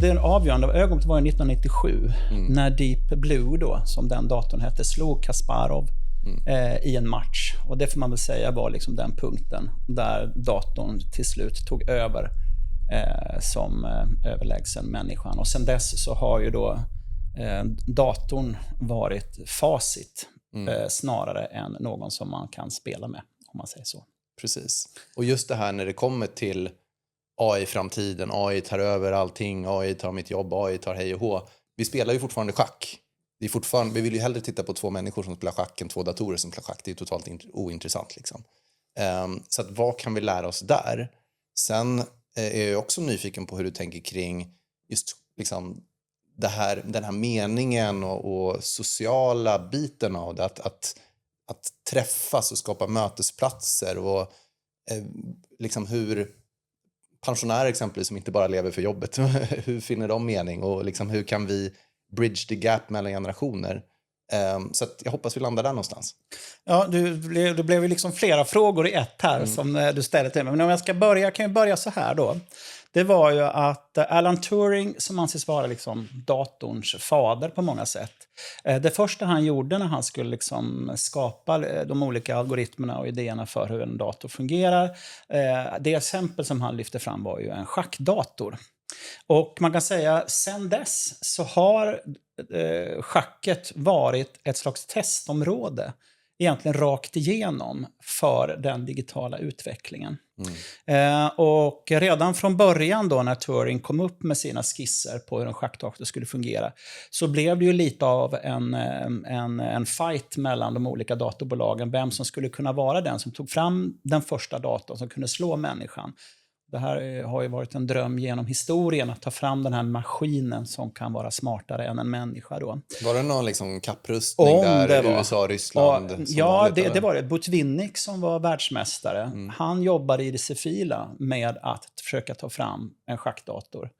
Det avgörande ögonblicket var 1997 när Deep Blue då, som den datorn hette, slog Kasparov i en match. Och det får man väl säga var liksom den punkten där datorn till slut tog över som överlägsen människan. Och sen dess så har ju då datorn varit facit snarare än någon som man kan spela med, om man säger så. Precis. Och just det här när det kommer till AI-framtiden, AI tar över allting, AI tar mitt jobb, AI tar hej och hå. Vi spelar ju fortfarande schack. Vi vill ju hellre titta på 2 människor som spelar schack än 2 datorer som spelar schack. Det är ju totalt ointressant liksom. Så att vad kan vi lära oss där? Sen är jag också nyfiken på hur du tänker kring just liksom den här meningen och sociala biten av det. Att träffas och skapa mötesplatser och liksom hur pensionärer exempelvis som inte bara lever för jobbet, hur finner de mening och liksom hur kan vi bridge the gap mellan generationer? Så att jag hoppas vi landar där någonstans. Ja, det blev ju liksom flera frågor i ett här som du ställde till mig. Men om jag kan ju börja så här då. Det var ju att Alan Turing, som anses vara liksom datorns fader på många sätt. Det första han gjorde när han skulle liksom skapa de olika algoritmerna och idéerna för hur en dator fungerar. Det exempel som han lyfte fram var ju en schackdator. Och man kan säga sen dess så har schacket varit ett slags testområde egentligen rakt igenom för den digitala utvecklingen. Och redan från början då när Turing kom upp med sina skisser på hur en schackdator skulle fungera så blev det ju lite av en fight mellan de olika datorbolagen, vem som skulle kunna vara den som tog fram den första datorn som kunde slå människan. Det här har ju varit en dröm genom historien att ta fram den här maskinen som kan vara smartare än en människa då. Var det någon liksom kapprustning där USA, Ryssland? Ja, det var det. Botvinnik som var världsmästare. Han jobbade i det civila med att försöka ta fram en schackdator.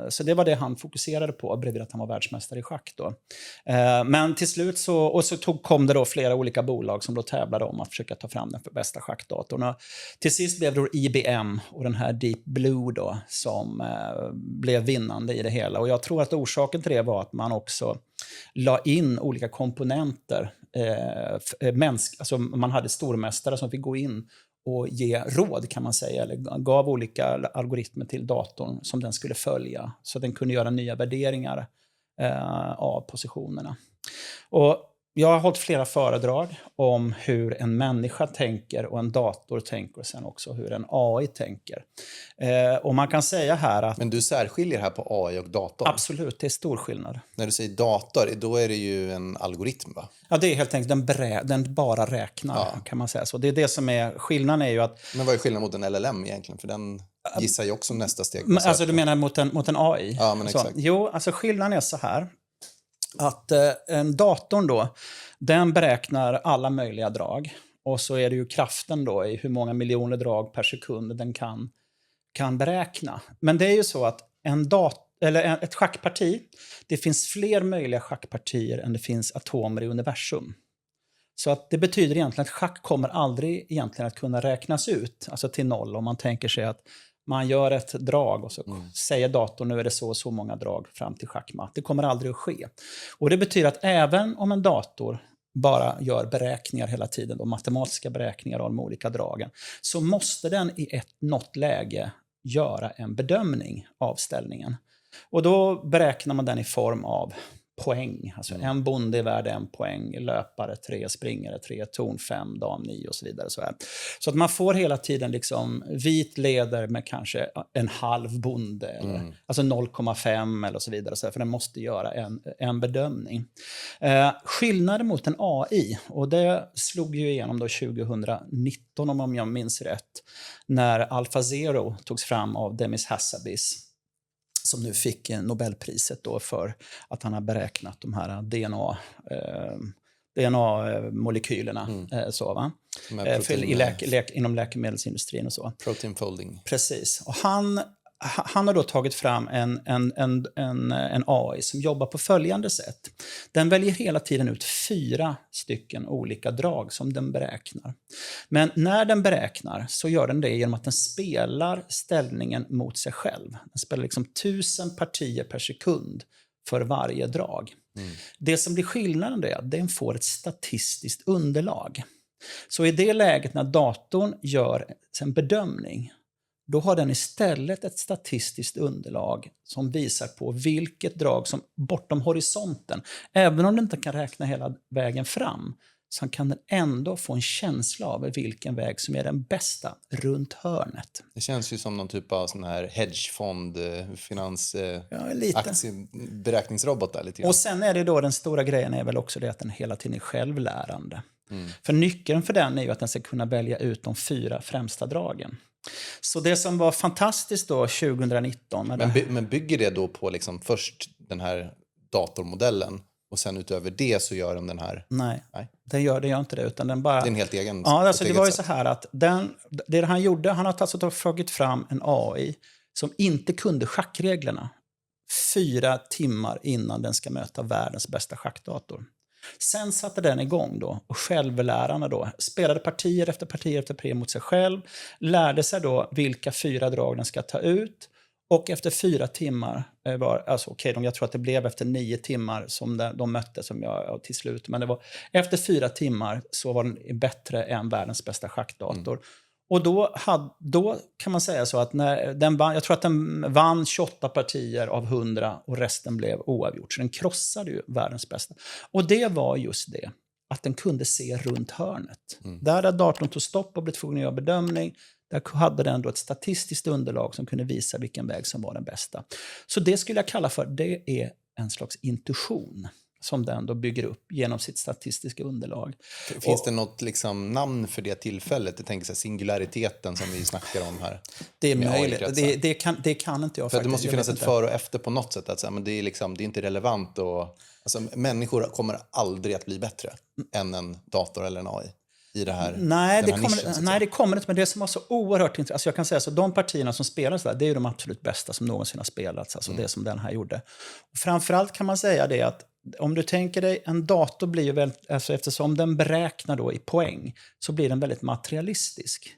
Så det var det han fokuserade på bredvid att han var världsmästare i schack då. Men till slut så kom det då flera olika bolag som då tävlade om att försöka ta fram den bästa schackdatorn. Och till sist blev det då IBM och den här Deep Blue då som blev vinnande i det hela. Och jag tror att orsaken till det var att man också la in olika komponenter. Alltså man hade stormästare som fick gå in och ge råd kan man säga, eller gav olika algoritmer till datorn som den skulle följa så att den kunde göra nya värderingar av positionerna. Och jag har hållit flera föredrag om hur en människa tänker och en dator tänker och sen också hur en AI tänker. Och man kan säga här att... Men du särskiljer här på AI och dator? Absolut, det är stor skillnad. När du säger dator, då är det ju en algoritm va? Ja, det är helt enkelt, den bara räknar kan man säga så. Det är det som är, skillnaden är ju att... Men vad är skillnaden mot en LLM egentligen? För den gissar ju också nästa steg. Alltså du menar mot en AI? Ja, men exakt. Jo, alltså skillnaden är så här. Att en datorn då, den beräknar alla möjliga drag. Och så är det ju kraften då i hur många miljoner drag per sekund den kan beräkna. Men det är ju så att ett schackparti, det finns fler möjliga schackpartier än det finns atomer i universum. Så att det betyder egentligen att schack kommer aldrig egentligen att kunna räknas ut, alltså till noll, om man tänker sig att man gör ett drag och så säger datorn nu är det så många drag fram till schackmatt. Det kommer aldrig att ske. Och det betyder att även om en dator bara gör beräkningar hela tiden, då, matematiska beräkningar av de olika dragen, så måste den i något läge göra en bedömning av ställningen. Och då beräknar man den i form av poäng. Alltså en bonde är värd 1 poäng, löpare 3, springare 3, torn 5, dam 9 och så vidare. Så att man får hela tiden liksom vit leder med kanske en halv bonde, eller, alltså 0,5 eller så vidare. För den måste göra en bedömning. Skillnaden mot en AI, och det slog ju igenom då 2019 om jag minns rätt, när AlphaZero togs fram av Demis Hassabis, som nu fick Nobelpriset då för att han har beräknat de här DNA-molekylerna inom läkemedelsindustrin och så. Protein folding. Precis. Och han han har då tagit fram en AI som jobbar på följande sätt. Den väljer hela tiden ut 4 stycken olika drag som den beräknar. Men när den beräknar så gör den det genom att den spelar ställningen mot sig själv. Den spelar liksom 1000 partier per sekund för varje drag. Det som blir skillnaden är att den får ett statistiskt underlag. Så i det läget när datorn gör en bedömning, då har den istället ett statistiskt underlag som visar på vilket drag som bortom horisonten, även om den inte kan räkna hela vägen fram, så kan den ändå få en känsla av vilken väg som är den bästa runt hörnet. Det känns ju som någon typ av sån här hedgefond, aktieberäkningsrobot där lite grann. Och sen är det då den stora grejen är väl också det att den hela tiden är självlärande. För nyckeln för den är ju att den ska kunna välja ut de 4 främsta dragen. Så det som var fantastiskt då 2019... Men bygger det då på liksom först den här datormodellen och sen utöver det så gör de den här... Nej. Det gör inte det, utan den bara... Det är en helt egen... Ja, alltså det var ju så här att det han gjorde, han har alltså tagit fram en AI som inte kunde schackreglerna 4 timmar innan den ska möta världens bästa schackdator. Sen satte den igång då och självlärarna då spelade partier efter partier mot sig själv, lärde sig då vilka 4 drag den ska ta ut, och efter 4 timmar jag tror att det blev efter 9 timmar som de mötte som jag till slut, men det var efter 4 timmar så var den bättre än världens bästa schackdator. Och då kan man säga så att när den vann, jag tror att den vann 28 partier av 100 och resten blev oavgjort. Så den krossade ju världens bästa. Och det var just det, att den kunde se runt hörnet. Där datorn tog stopp och blev tvungen att göra bedömning, där hade den då ett statistiskt underlag som kunde visa vilken väg som var den bästa. Så det skulle jag kalla för, det är en slags intuition som den då bygger upp genom sitt statistiska underlag. Finns det något liksom namn för det tillfället? Jag tänker så här, singulariteten som vi snackar om här. Det är möjligt. Det kan inte jag för faktiskt. Det måste ju finnas ett före och efter på något sätt. Att säga, men det är inte relevant. Alltså, människor kommer aldrig att bli bättre än en dator eller en AI. I det här, nej, det kommer inte. Men det som var så oerhört intressant, alltså jag kan säga så, de partierna som spelar så där, det är ju de absolut bästa som någonsin har spelats, alltså det som den här gjorde. Och framförallt kan man säga det att om du tänker dig, en dator blir ju väldigt, alltså eftersom den beräknar då i poäng, så blir den väldigt materialistisk.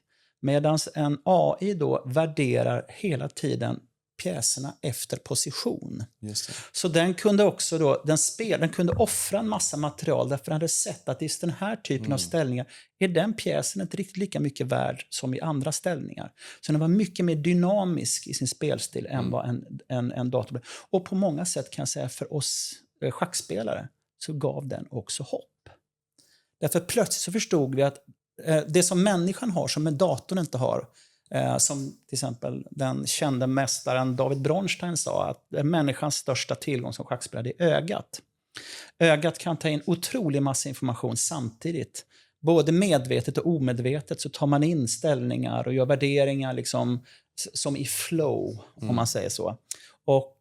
Medan en AI då värderar hela tiden pjäserna efter position. Just det. Så den kunde också då, den kunde offra en massa material därför den hade sett att i den här typen av ställningar är den pjäsen inte riktigt lika mycket värd som i andra ställningar. Så den var mycket mer dynamisk i sin spelstil än vad en dator blev. Och på många sätt kan jag säga för oss schackspelare så gav den också hopp. Därför plötsligt så förstod vi att det som människan har som en datorn inte har, som till exempel den kände mästaren David Bronstein sa, att människans största tillgång som schackspelare är ögat. Ögat kan ta in otrolig massa information samtidigt. Både medvetet och omedvetet så tar man in ställningar och gör värderingar liksom, som i flow, om man säger så. Och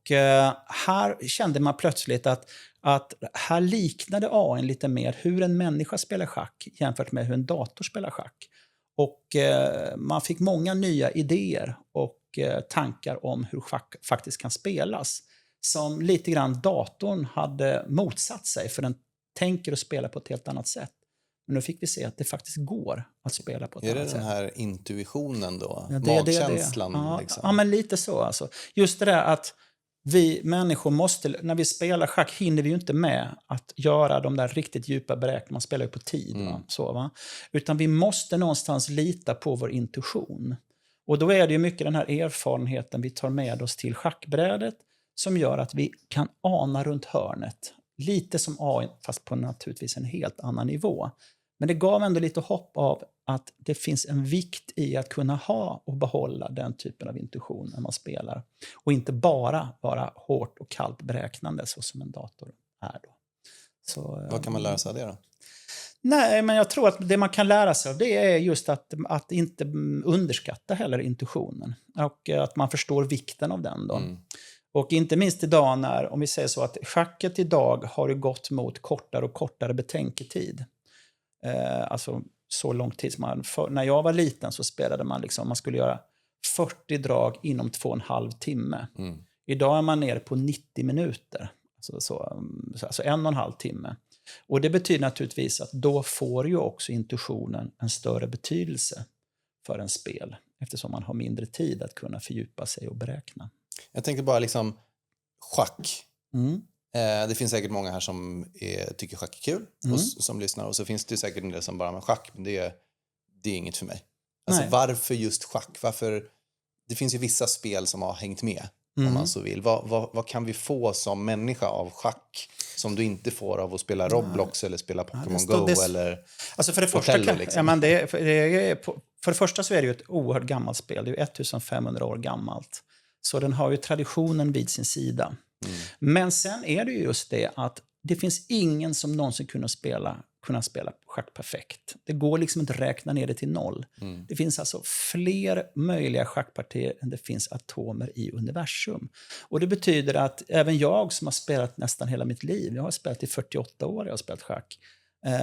här kände man plötsligt att här liknade AI lite mer hur en människa spelar schack jämfört med hur en dator spelar schack. Och man fick många nya idéer och tankar om hur schack faktiskt kan spelas. Som lite grann datorn hade motsatt sig, för den tänker och spelar på ett helt annat sätt. Men nu fick vi se att det faktiskt går att spela på ett annat sätt. Är det den här intuitionen då? Ja, magkänslan? Ja, liksom. ja, men lite så alltså. Just det där att vi människor måste, när vi spelar schack hinner vi ju inte med att göra de där riktigt djupa beräkningarna. Man spelar ju på tid. Va? Utan vi måste någonstans lita på vår intuition. Och då är det ju mycket den här erfarenheten vi tar med oss till schackbrädet som gör att vi kan ana runt hörnet. Lite som AI, fast på naturligtvis en helt annan nivå. Men det gav ändå lite hopp av att det finns en vikt i att kunna ha och behålla den typen av intuition när man spelar. Och inte bara vara hårt och kallt beräknande så som en dator är då. Så, vad kan man lära sig av det då? Nej, men jag tror att det man kan lära sig av det är just att inte underskatta heller intuitionen. Och att man förstår vikten av den då. Och inte minst idag när, om vi säger så att schacket idag har ju gått mot kortare och kortare betänketid. Alltså så lång tid som när jag var liten så spelade man liksom, man skulle göra 40 drag inom 2,5 timme. Idag är man nere på 90 minuter. Alltså 1,5 timme. Och det betyder naturligtvis att då får ju också intuitionen en större betydelse för en spel. Eftersom man har mindre tid att kunna fördjupa sig och beräkna. Jag tänkte bara liksom schack. Det finns säkert många här som tycker schack är kul och som lyssnar. Och så finns det säkert en del som bara, men schack, men det är inget för mig. Alltså varför just schack? Det finns ju vissa spel som har hängt med, om man så vill. Vad kan vi få som människa av schack som du inte får av att spela Roblox eller spela Pokémon Go eller alltså för det första Otello, liksom? För det första så är det ju ett oerhört gammalt spel. Det är ju 1500 år gammalt. Så den har ju traditionen vid sin sida. Men sen är det ju just det att det finns ingen som någonsin kunna spela schack perfekt. Det går liksom inte att räkna ner det till 0. Det finns alltså fler möjliga schackpartier än det finns atomer i universum. Och det betyder att även jag som har spelat nästan hela mitt liv, jag har spelat i 48 år, jag har spelat schack.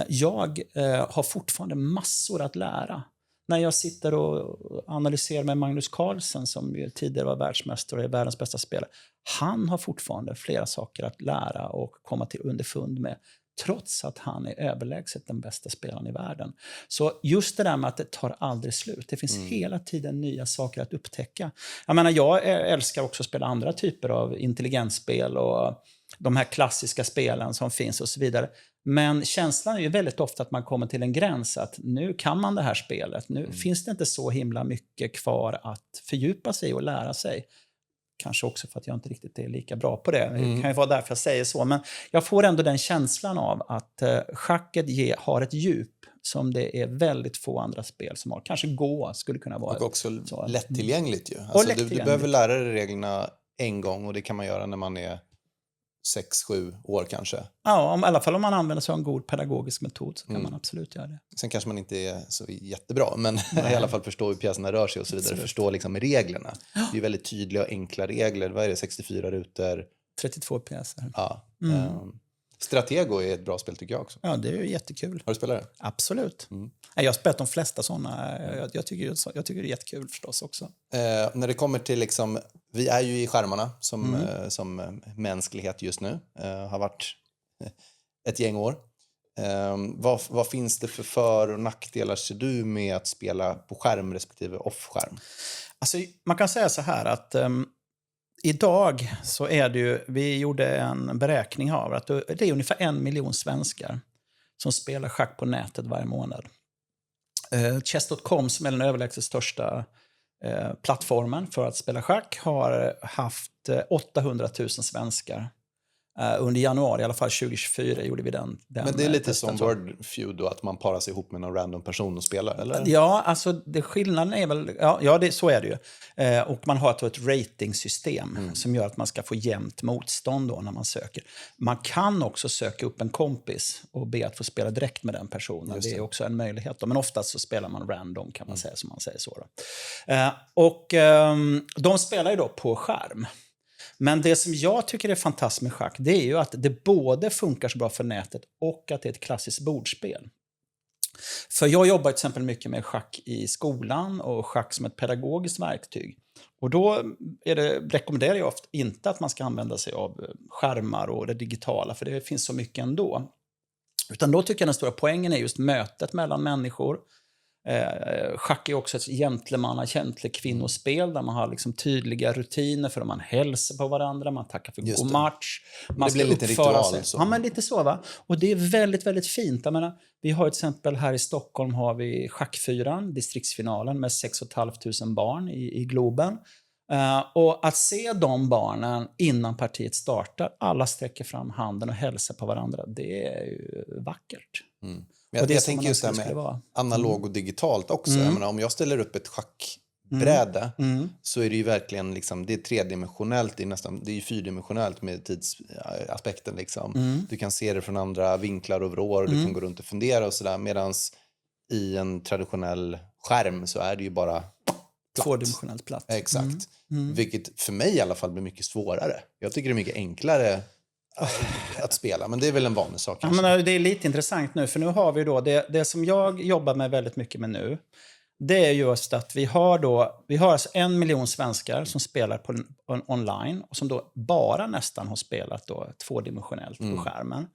Jag har fortfarande massor att lära. När jag sitter och analyserar med Magnus Carlsen som ju tidigare var världsmästare och är världens bästa spelare. Han har fortfarande flera saker att lära och komma till underfund med. Trots att han är överlägset den bästa spelaren i världen. Så just det där med att det tar aldrig slut. Det finns hela tiden nya saker att upptäcka. Jag menar, jag älskar också att spela andra typer av intelligensspel och de här klassiska spelen som finns och så vidare. Men känslan är ju väldigt ofta att man kommer till en gräns att nu kan man det här spelet. Nu finns det inte så himla mycket kvar att fördjupa sig och lära sig. Kanske också för att jag inte riktigt är lika bra på det. Det kan ju vara därför jag säger så. Men jag får ändå den känslan av att schacket har ett djup som det är väldigt få andra spel som har. Kanske Gå skulle kunna vara. Och också så. lättillgängligt ju. Alltså, du behöver lära dig reglerna en gång och det kan man göra när man är 6-7 år kanske. Ja, i alla fall om man använder sig av en god pedagogisk metod så kan man absolut göra det. Sen kanske man inte är så jättebra, men i alla fall förstå hur pjäserna rör sig och så vidare. Absolut. Förstå liksom reglerna. Det är ju väldigt tydliga och enkla regler. Vad är det? 64 rutor? 32 pjäser. Ja. Stratego är ett bra spel tycker jag också. Ja, det är ju jättekul. Har du spelat det? Absolut. Jag har spelat de flesta sådana. Jag tycker det är jättekul förstås också. När det kommer till liksom, vi är ju i skärmarna som mänsklighet just nu. Har varit ett gäng år. Vad finns det för och nackdelar ser du med att spela på skärm respektive off-skärm? Alltså, man kan säga så här att idag så är det ju, vi gjorde en beräkning av att det är ungefär 1 miljon svenskar som spelar schack på nätet varje månad. Chess.com som är den överlägset största plattformen för att spela schack har haft 800 000 svenskar. Under januari, i alla fall 2024, gjorde vi den men det är lite som Wordfeud då, att man parar sig ihop med någon random person och spelar, eller? Ja, alltså skillnaden är väl... så är det ju. Och man har ett ratingsystem som gör att man ska få jämnt motstånd då när man söker. Man kan också söka upp en kompis och be att få spela direkt med den personen. Det är också en möjlighet då. Men oftast så spelar man random, kan man säga, som man säger så då. Och de spelar ju då på skärm. Men det som jag tycker är fantastiskt med schack, det är ju att det både funkar så bra för nätet och att det är ett klassiskt bordspel. För jag jobbar till exempel mycket med schack i skolan och schack som ett pedagogiskt verktyg. Och då rekommenderar jag ofta inte att man ska använda sig av skärmar och det digitala, för det finns så mycket ändå. Utan då tycker jag den stora poängen är just mötet mellan människor. Schack är också ett kvinnospel där man har liksom tydliga rutiner för att man hälsar på varandra, man tackar för god match, man det blir lite ritual ja, men lite så, va? Och det är väldigt, väldigt fint. Jag menar, vi har till exempel här i Stockholm har vi Schackfyran, distriktsfinalen med 6 500 barn i Globen. Och att se de barnen innan partiet startar, alla sträcker fram handen och hälsar på varandra, det är ju vackert. Men jag tänker just det här med analog och digitalt också. Jag menar, om jag ställer upp ett schackbräde så är det ju verkligen liksom, det är tredimensionellt, det är ju fyrdimensionellt med tidsaspekten liksom. Du kan se det från andra vinklar över år, du kan gå runt och fundera och sådär, medans i en traditionell skärm så är det ju bara platt. Tvådimensionellt platt. Exakt. Vilket för mig i alla fall blir mycket svårare. Jag tycker det är mycket enklare att spela, men det är väl en vanlig sak. Ja, men det är lite intressant nu, för nu har vi då det som jag jobbar med väldigt mycket med nu, det är just att vi har alltså 1 miljon svenskar som spelar online och som då bara nästan har spelat då tvådimensionellt på skärmen.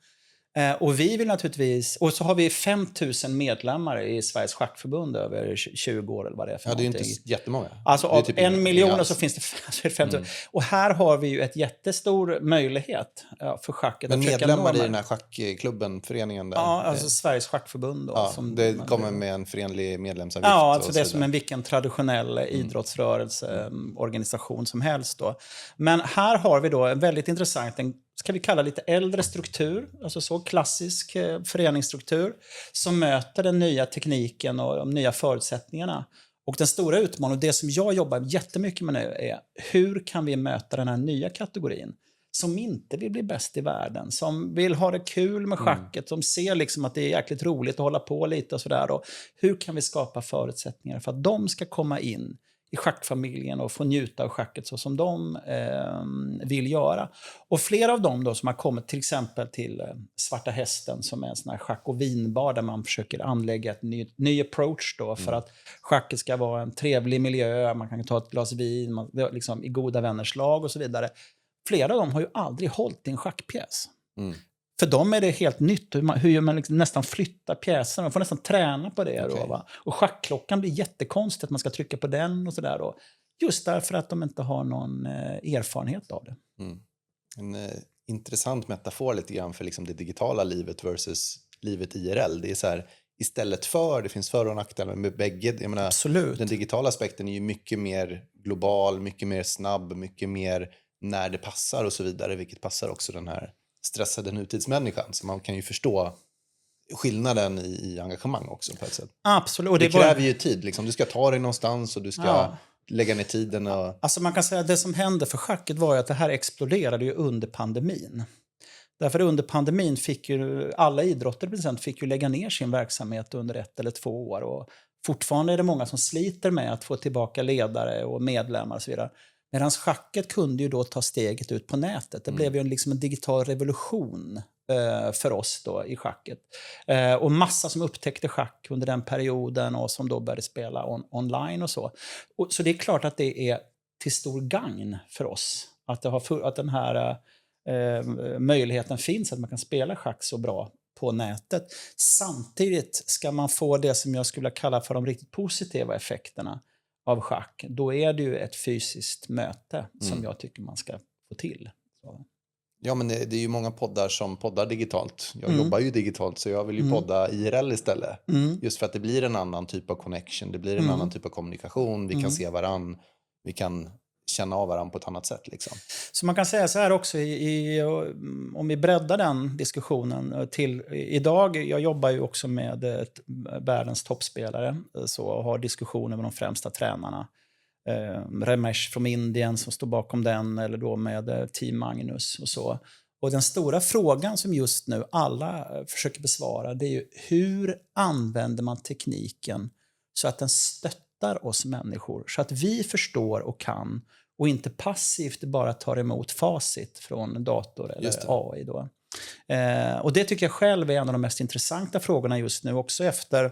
Och vi vill naturligtvis, och så har vi 5 000 medlemmar i Sveriges schackförbund över 20 år eller vad det är för Ja, det är någonting. inte jättemånga. Alltså av typ 1 miljon så finns det 5 000. Och här har vi ju ett jättestor möjlighet för schacket. Men att försöka medlemmar nå i den här schackklubben, föreningen där? Ja, alltså Sveriges schackförbund. Då, ja, som det kommer med en förenlig medlemsavgift. Ja, alltså och det är så som en vilken traditionell idrottsrörelse, organisation som helst. Då. Men här har vi då en väldigt intressant, ska vi kalla lite äldre struktur, alltså så klassisk föreningsstruktur, som möter den nya tekniken och de nya förutsättningarna. Och den stora utmaningen, och det som jag jobbar jättemycket med nu, är hur kan vi möta den här nya kategorin som inte vill bli bäst i världen, som vill ha det kul med schacket, som ser liksom att det är jäkligt roligt att hålla på lite och sådär. Och hur kan vi skapa förutsättningar för att de ska komma in i schackfamiljen och få njuta av schacket så som de vill göra. Och flera av dem då som har kommit till exempel till Svarta Hästen, som är en sån här schack- och vinbar där man försöker anlägga ett ny approach då för att schacket ska vara en trevlig miljö, man kan ta ett glas vin, liksom i goda vänners lag och så vidare. Flera av dem har ju aldrig hållit i en schackpjäs. För dem är det helt nytt hur man liksom nästan flyttar pjäserna. Man får nästan träna på det. Okay. Då, va? Och schackklockan blir jättekonstigt att man ska trycka på den och sådär. Just därför att de inte har någon erfarenhet av det. En intressant metafor lite grann för liksom det digitala livet versus livet IRL. Det är så här, istället för, det finns för- och nackdelar med bägge. Jag menar, absolut. Den digitala aspekten är ju mycket mer global, mycket mer snabb, mycket mer när det passar och så vidare. Vilket passar också den här stressade nutidsmänniskan. Så man kan ju förstå skillnaden i engagemang också på ett sätt. Absolut. Och det kräver ju tid. Liksom. Du ska ta dig någonstans och du ska lägga ner tiden. Och... Alltså man kan säga att det som hände för schacket var ju att det här exploderade ju under pandemin. Därför under pandemin fick ju alla idrottare fick ju lägga ner sin verksamhet under 1 eller 2 år. Och fortfarande är det många som sliter med att få tillbaka ledare och medlemmar och så vidare. Medan schacket kunde ju då ta steget ut på nätet. Det blev ju liksom en digital revolution för oss då i schacket. Och massa som upptäckte schack under den perioden och som då började spela online och så. Så det är klart att det är till stor gagn för oss. Att den här möjligheten finns att man kan spela schack så bra på nätet. Samtidigt ska man få det som jag skulle kalla för de riktigt positiva effekterna av schack, då är det ju ett fysiskt möte som jag tycker man ska få till. Så. Ja, men det är ju många poddar som poddar digitalt. Jag jobbar ju digitalt så jag vill ju podda IRL istället. Just för att det blir en annan typ av connection, det blir en annan typ av kommunikation. Vi kan se varann, vi kan känna av varandra på ett annat sätt. Liksom. Så man kan säga så här också, om vi breddar den diskussionen till idag, jag jobbar ju också med världens toppspelare och har diskussioner med de främsta tränarna. Ramesh från Indien som står bakom den, eller då med Team Magnus och så. Och den stora frågan som just nu alla försöker besvara, det är ju hur använder man tekniken så att den stöttar oss människor, så att vi förstår och kan och inte passivt bara tar emot facit från dator eller AI då. Och det tycker jag själv är en av de mest intressanta frågorna just nu också efter.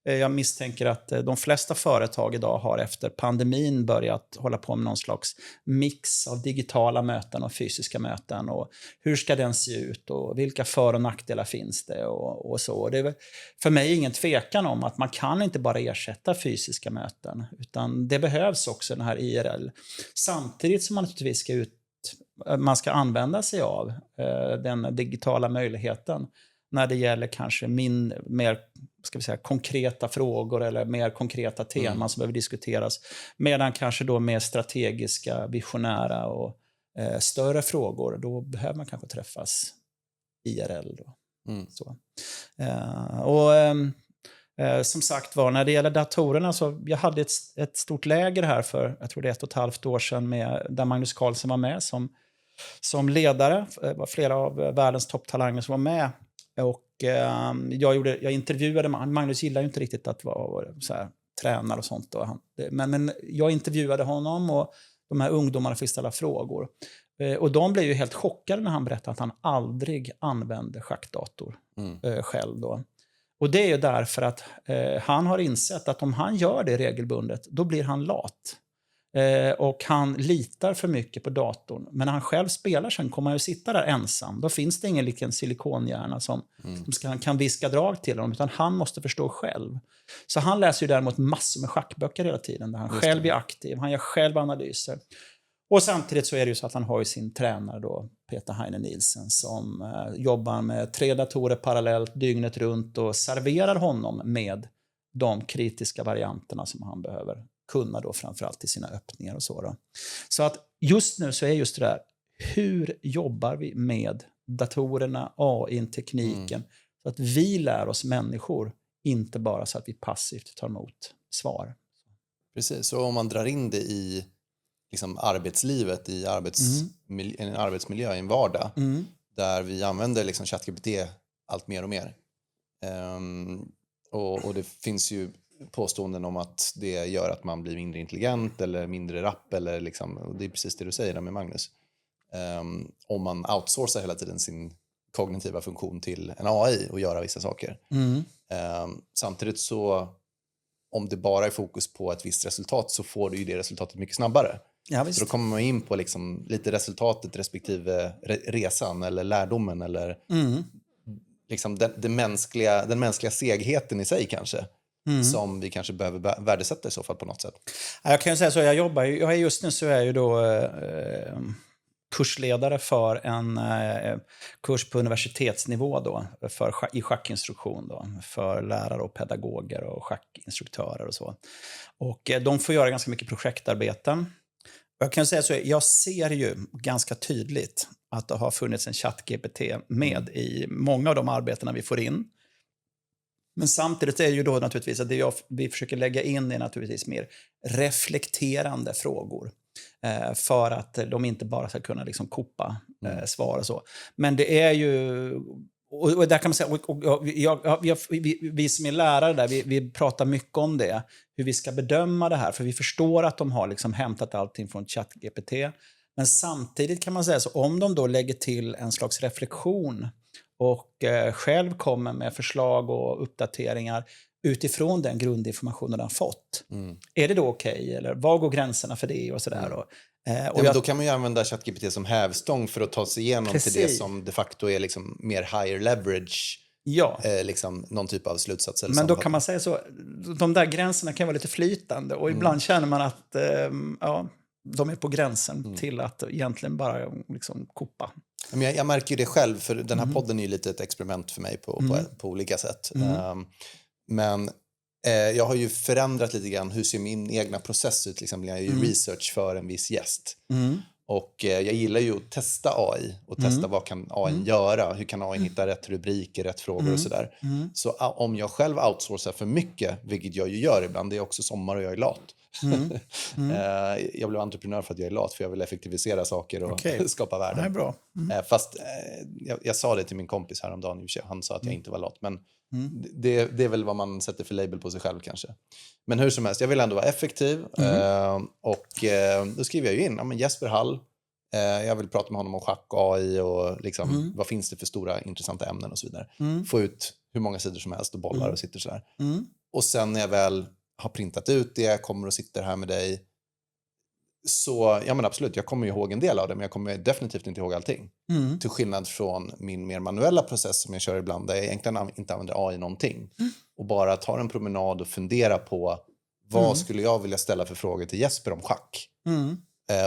Jag misstänker att de flesta företag idag har efter pandemin börjat hålla på med någon slags mix av digitala möten och fysiska möten. Och hur ska den se ut och vilka för- och nackdelar finns det och så. Det är för mig ingen tvekan om att man kan inte bara ersätta fysiska möten, utan det behövs också den här IRL. Samtidigt som man naturligtvis man ska använda sig av den digitala möjligheten när det gäller kanske mer konkreta frågor eller mer konkreta teman som behöver diskuteras. Medan kanske då mer strategiska, visionära och större frågor, då behöver man kanske träffas IRL. Då. Så. Som sagt var, när det gäller datorerna så jag hade ett stort läger här för, jag tror det är 1,5 år sedan, där Magnus Carlsen var med som ledare. Det var flera av världens topptalanger som var med. Och jag intervjuade Magnus gillar ju inte riktigt att vara så här, tränare och sånt. Men jag intervjuade honom och de här ungdomarna fick ställa frågor. Och de blev ju helt chockade när han berättade att han aldrig använde schackdator själv då. Och det är ju därför att han har insett att om han gör det regelbundet, då blir han lat. Och han litar för mycket på datorn. Men när han själv spelar sen kommer han ju sitta där ensam. Då finns det ingen liten silikonhjärna som kan viska drag till honom. Utan han måste förstå själv. Så han läser ju däremot massor med schackböcker hela tiden. Där han själv är aktiv. Han gör själv analyser. Och samtidigt så är det ju så att han har ju sin tränare då, Peter Heine Nielsen, som jobbar med 3 datorer parallellt dygnet runt och serverar honom med de kritiska varianterna som han behöver kunna då, framförallt i sina öppningar och så då. Så att just nu så är just det där, hur jobbar vi med datorerna, AI-tekniken, så att vi lär oss människor, inte bara så att vi passivt tar emot svar. Precis, så om man drar in det i liksom arbetslivet, i en arbetsmiljö, i en vardag, där vi använder liksom ChatGPT allt mer och mer. Och det finns ju påståenden om att det gör att man blir mindre intelligent eller mindre rapp, eller liksom, och det är precis det du säger där med Magnus. Om man outsourcar hela tiden sin kognitiva funktion till en AI och göra vissa saker. Samtidigt så, om det bara är fokus på ett visst resultat, så får du ju det resultatet mycket snabbare. Ja, visst. Så då kommer man in på liksom lite resultatet respektive resan eller lärdomen eller liksom den mänskliga segheten i sig kanske. Som vi kanske behöver värdesätta i så fall på något sätt. Jag kan ju säga så, just nu så är jag ju då kursledare för en kurs på universitetsnivå då, i schackinstruktion då, för lärare och pedagoger och schackinstruktörer och så. Och de får göra ganska mycket projektarbeten. Jag kan säga så, jag ser ju ganska tydligt att det har funnits en ChatGPT med i många av de arbetena vi får in. Men samtidigt är det ju då naturligtvis att vi försöker lägga in är naturligtvis mer reflekterande frågor. För att de inte bara ska kunna liksom kopa svar och så. Men det är ju... Och där kan man säga, vi som är lärare där, vi pratar mycket om det. Hur vi ska bedöma det här. För vi förstår att de har liksom hämtat allting från ChatGPT. Men samtidigt kan man säga så, om de då lägger till en slags reflektion och själv kommer med förslag och uppdateringar utifrån den grundinformationen de har fått. Är det då okej? Eller var går gränserna för det? Och sådär då? Men då kan man ju använda ChatGPT som hävstång för att ta sig igenom till det som de facto är liksom mer higher leverage. Ja. Liksom någon typ av slutsats. Eller men då kan man säga så, de där gränserna kan vara lite flytande. Och ibland känner man att de är på gränsen till att egentligen bara liksom kopa. Men jag märker ju det själv, för den här podden är ju lite ett experiment för mig på olika sätt. Men jag har ju förändrat lite grann hur ser min egna process ut. Till exempel jag gör ju research för en viss gäst. Och jag gillar ju att testa AI och testa vad kan AI göra. Hur kan AI hitta rätt rubriker, rätt frågor och sådär. Så om jag själv outsourcar för mycket, vilket jag ju gör ibland, det är också sommar och jag är lat. Jag blev entreprenör för att jag är lat, för jag vill effektivisera saker och skapa värde. Det är bra. Fast jag sa det till min kompis häromdagen, han sa att jag inte var lat, men det är väl vad man sätter för label på sig själv kanske. Men hur som helst, jag vill ändå vara effektiv och då skriver jag ju in Jesper Hall, jag vill prata med honom om schack och AI och liksom, vad finns det för stora intressanta ämnen och så vidare. Få ut hur många sidor som helst och bollar och sitter sådär. Och sen när jag väl har printat ut det, kommer och sitter här med dig, så ja, men absolut, jag kommer ihåg en del av det, men jag kommer definitivt inte ihåg allting. Till skillnad från min mer manuella process som jag kör ibland, där jag egentligen inte använder AI någonting. Och bara tar en promenad och funderar på vad skulle jag vilja ställa för frågor till Jesper om schack.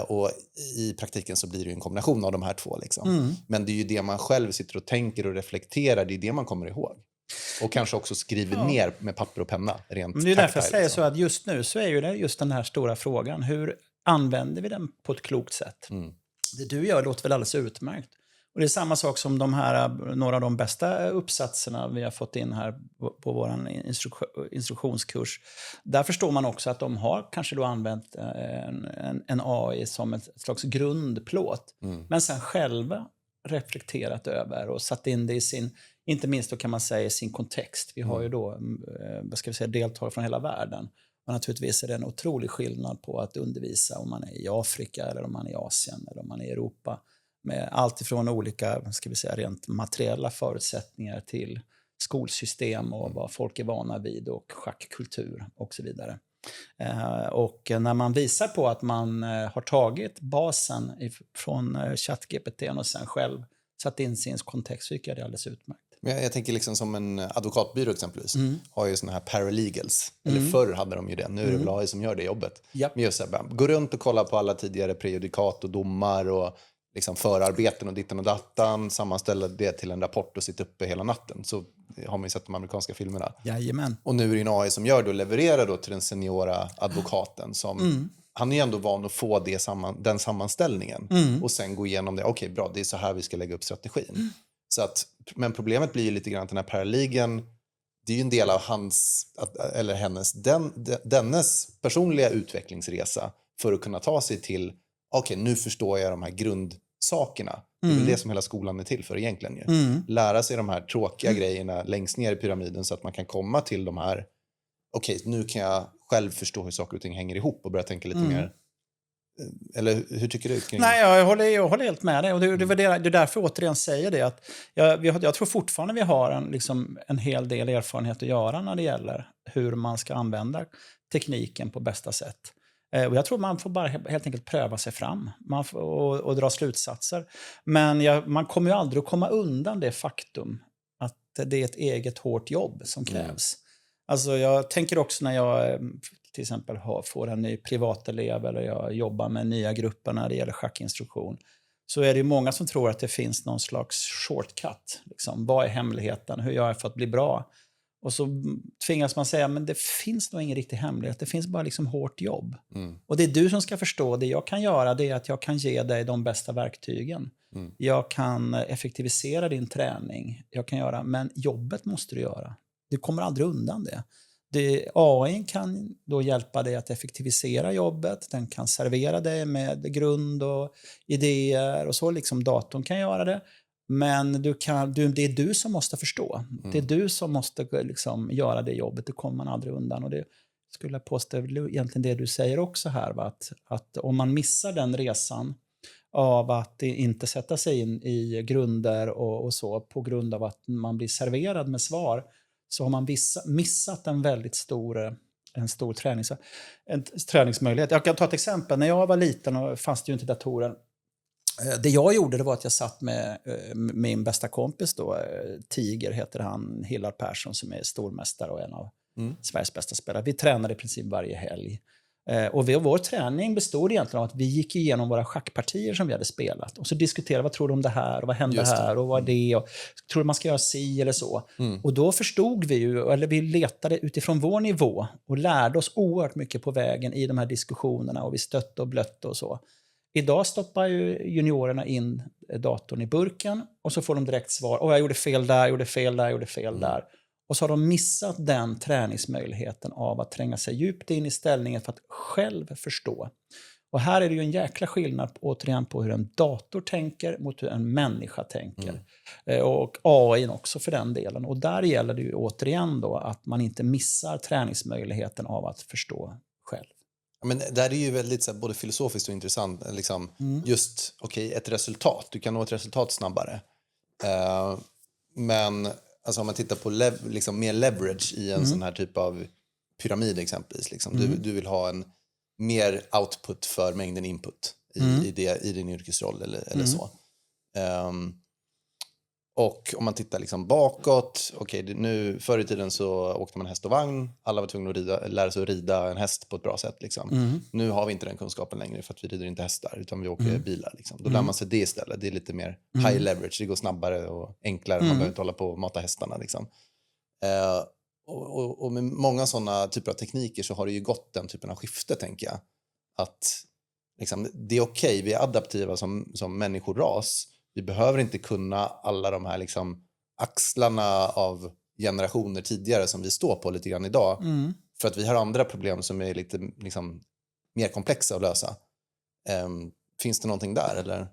Och i praktiken så blir det ju en kombination av de här två. Liksom. Men det är ju det man själv sitter och tänker och reflekterar, det är det man kommer ihåg. Och kanske också skriver ner med papper och penna. Rent det är därför jag säger så att just nu så är ju det just den här stora frågan. Hur använder vi den på ett klokt sätt? Det du gör låter väl alldeles utmärkt. Och det är samma sak som några av de bästa uppsatserna vi har fått in här på vår instruktionskurs. Där förstår man också att de har kanske då använt en AI som ett slags grundplåt. Men sen själva reflekterat över och satt in det i sin, inte minst då kan man säga, sin kontext. Vi har ju då deltagare från hela världen. Och naturligtvis är det en otrolig skillnad på att undervisa om man är i Afrika eller om man är i Asien eller om man är i Europa. Med allt ifrån olika, rent materiella förutsättningar till skolsystem och vad folk är vana vid och schackkultur och så vidare. Och när man visar på att man har tagit basen från ChatGPT och sen själv satt in sin kontext, tycker jag det är alldeles utmärkt. Men jag tänker liksom som en advokatbyrå exempelvis har ju såna här paralegals. Eller förr hade de ju det. Nu är det väl AI som gör det jobbet. Japp. Men just så här, gå runt och kolla på alla tidigare prejudikat och domar och liksom förarbeten och dittan och dattan. Sammanställa det till en rapport och sitta uppe hela natten. Så har man ju sett de amerikanska filmerna. Jajamän. Och nu är det en AI som gör det och levererar då till den seniora advokaten som... Han är ju ändå van att få den sammanställningen. Och sen gå igenom det. Okej, bra, det är så här vi ska lägga upp strategin. Så att, men problemet blir ju lite grann att den här paraligen, det är ju en del av hans, eller hennes, dennes personliga utvecklingsresa för att kunna ta sig till, okej, nu förstår jag de här grundsakerna. Det är väl det som hela skolan är till för egentligen. Ju. Lära sig de här tråkiga grejerna längst ner i pyramiden så att man kan komma till de här, okej, nu kan jag själv förstå hur saker och ting hänger ihop och börja tänka lite mer. Eller hur tycker du? Nej, jag håller helt med dig. Och det är därför jag återigen säger det. Att jag tror fortfarande vi har en hel del erfarenhet att göra när det gäller hur man ska använda tekniken på bästa sätt. Och jag tror man får bara helt enkelt pröva sig fram och dra slutsatser. Men man kommer ju aldrig att komma undan det faktum att det är ett eget hårt jobb som krävs. Alltså jag tänker också när jag till exempel får en ny privatelev eller jag jobbar med nya grupper när det gäller schackinstruktion, så är det ju många som tror att det finns någon slags shortcut. Liksom. Vad är hemligheten? Hur gör jag för att bli bra? Och så tvingas man säga, men det finns nog ingen riktig hemlighet. Det finns bara liksom hårt jobb. Och det är du som ska förstå. Det jag kan göra, det är att jag kan ge dig de bästa verktygen. Jag kan effektivisera din träning. Men jobbet måste du göra. Du kommer aldrig undan det. AI kan då hjälpa dig att effektivisera jobbet. Den kan servera dig med grund och idéer och så. Liksom datorn kan göra det. Men det är du som måste förstå. Det är du som måste liksom göra det jobbet. Det kommer man aldrig undan. Och det skulle jag påstå egentligen det du säger också här. Va? Att om man missar den resan av att inte sätta sig in i grunder och så på grund av att man blir serverad med svar, så har man missat en väldigt stor träningsmöjlighet. Jag kan ta ett exempel. När jag var liten och fanns det ju inte datorer. Det jag gjorde, det var att jag satt med min bästa kompis då, Tiger heter han, Hillar Persson, som är stormästare och en av Sveriges bästa spelare. Vi tränade i princip varje helg. Och vår träning bestod egentligen av att vi gick igenom våra schackpartier som vi hade spelat. Och så diskuterade, vad tror du om det här? Och vad hände här? Och vad är det? Och tror du man ska göra si eller så? Och då förstod vi ju, eller vi letade utifrån vår nivå och lärde oss oerhört mycket på vägen i de här diskussionerna. Och vi stötte och blötte och så. Idag stoppar ju juniorerna in datorn i burken och så får de direkt svar. Jag gjorde fel där, gjorde fel där. Och så har de missat den träningsmöjligheten av att tränga sig djupt in i ställningen för att själv förstå. Och här är det ju en jäkla skillnad återigen på hur en dator tänker mot hur en människa tänker. Och AI också för den delen. Och där gäller det ju återigen då att man inte missar träningsmöjligheten av att förstå själv. Men där är ju väldigt så här, både filosofiskt och intressant. Liksom, just ett resultat. Du kan nå ett resultat snabbare. Men alltså, om man tittar på liksom, mer leverage i en sån här typ av pyramid exempelvis. Liksom, du vill ha en mer output för mängden input i din yrkesroll eller så. Och om man tittar liksom bakåt, nu förr i tiden så åkte man häst och vagn, alla var tvungna att lära sig att rida en häst på ett bra sätt. Liksom. Nu har vi inte den kunskapen längre för att vi rider inte hästar utan vi åker bilar. Liksom. Då lär man sig det istället, det är lite mer high leverage, det går snabbare och enklare, man behöver inte hålla på och mata hästarna. Liksom. Och med många sådana typer av tekniker så har det ju gått den typen av skifte, tänker jag. Att liksom, det är okej, vi är adaptiva som människoras. Vi behöver inte kunna alla de här liksom axlarna av generationer tidigare som vi står på lite grann idag. För att vi har andra problem som är lite liksom, mer komplexa att lösa. Finns det någonting där, eller?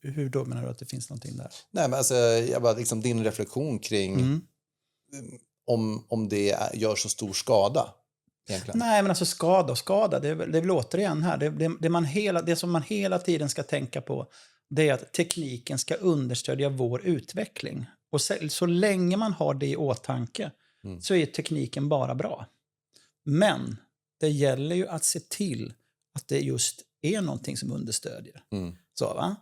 Hur då menar du att det finns någonting där? Nej, men alltså, jag bara, liksom, din reflektion kring om det gör så stor skada. Egentligen. Nej, men alltså skada. Det är väl återigen här. Det som man hela tiden ska tänka på, det är att tekniken ska understödja vår utveckling. Och så länge man har det i åtanke så är tekniken bara bra. Men det gäller ju att se till att det just är någonting som understödjer. Så, va?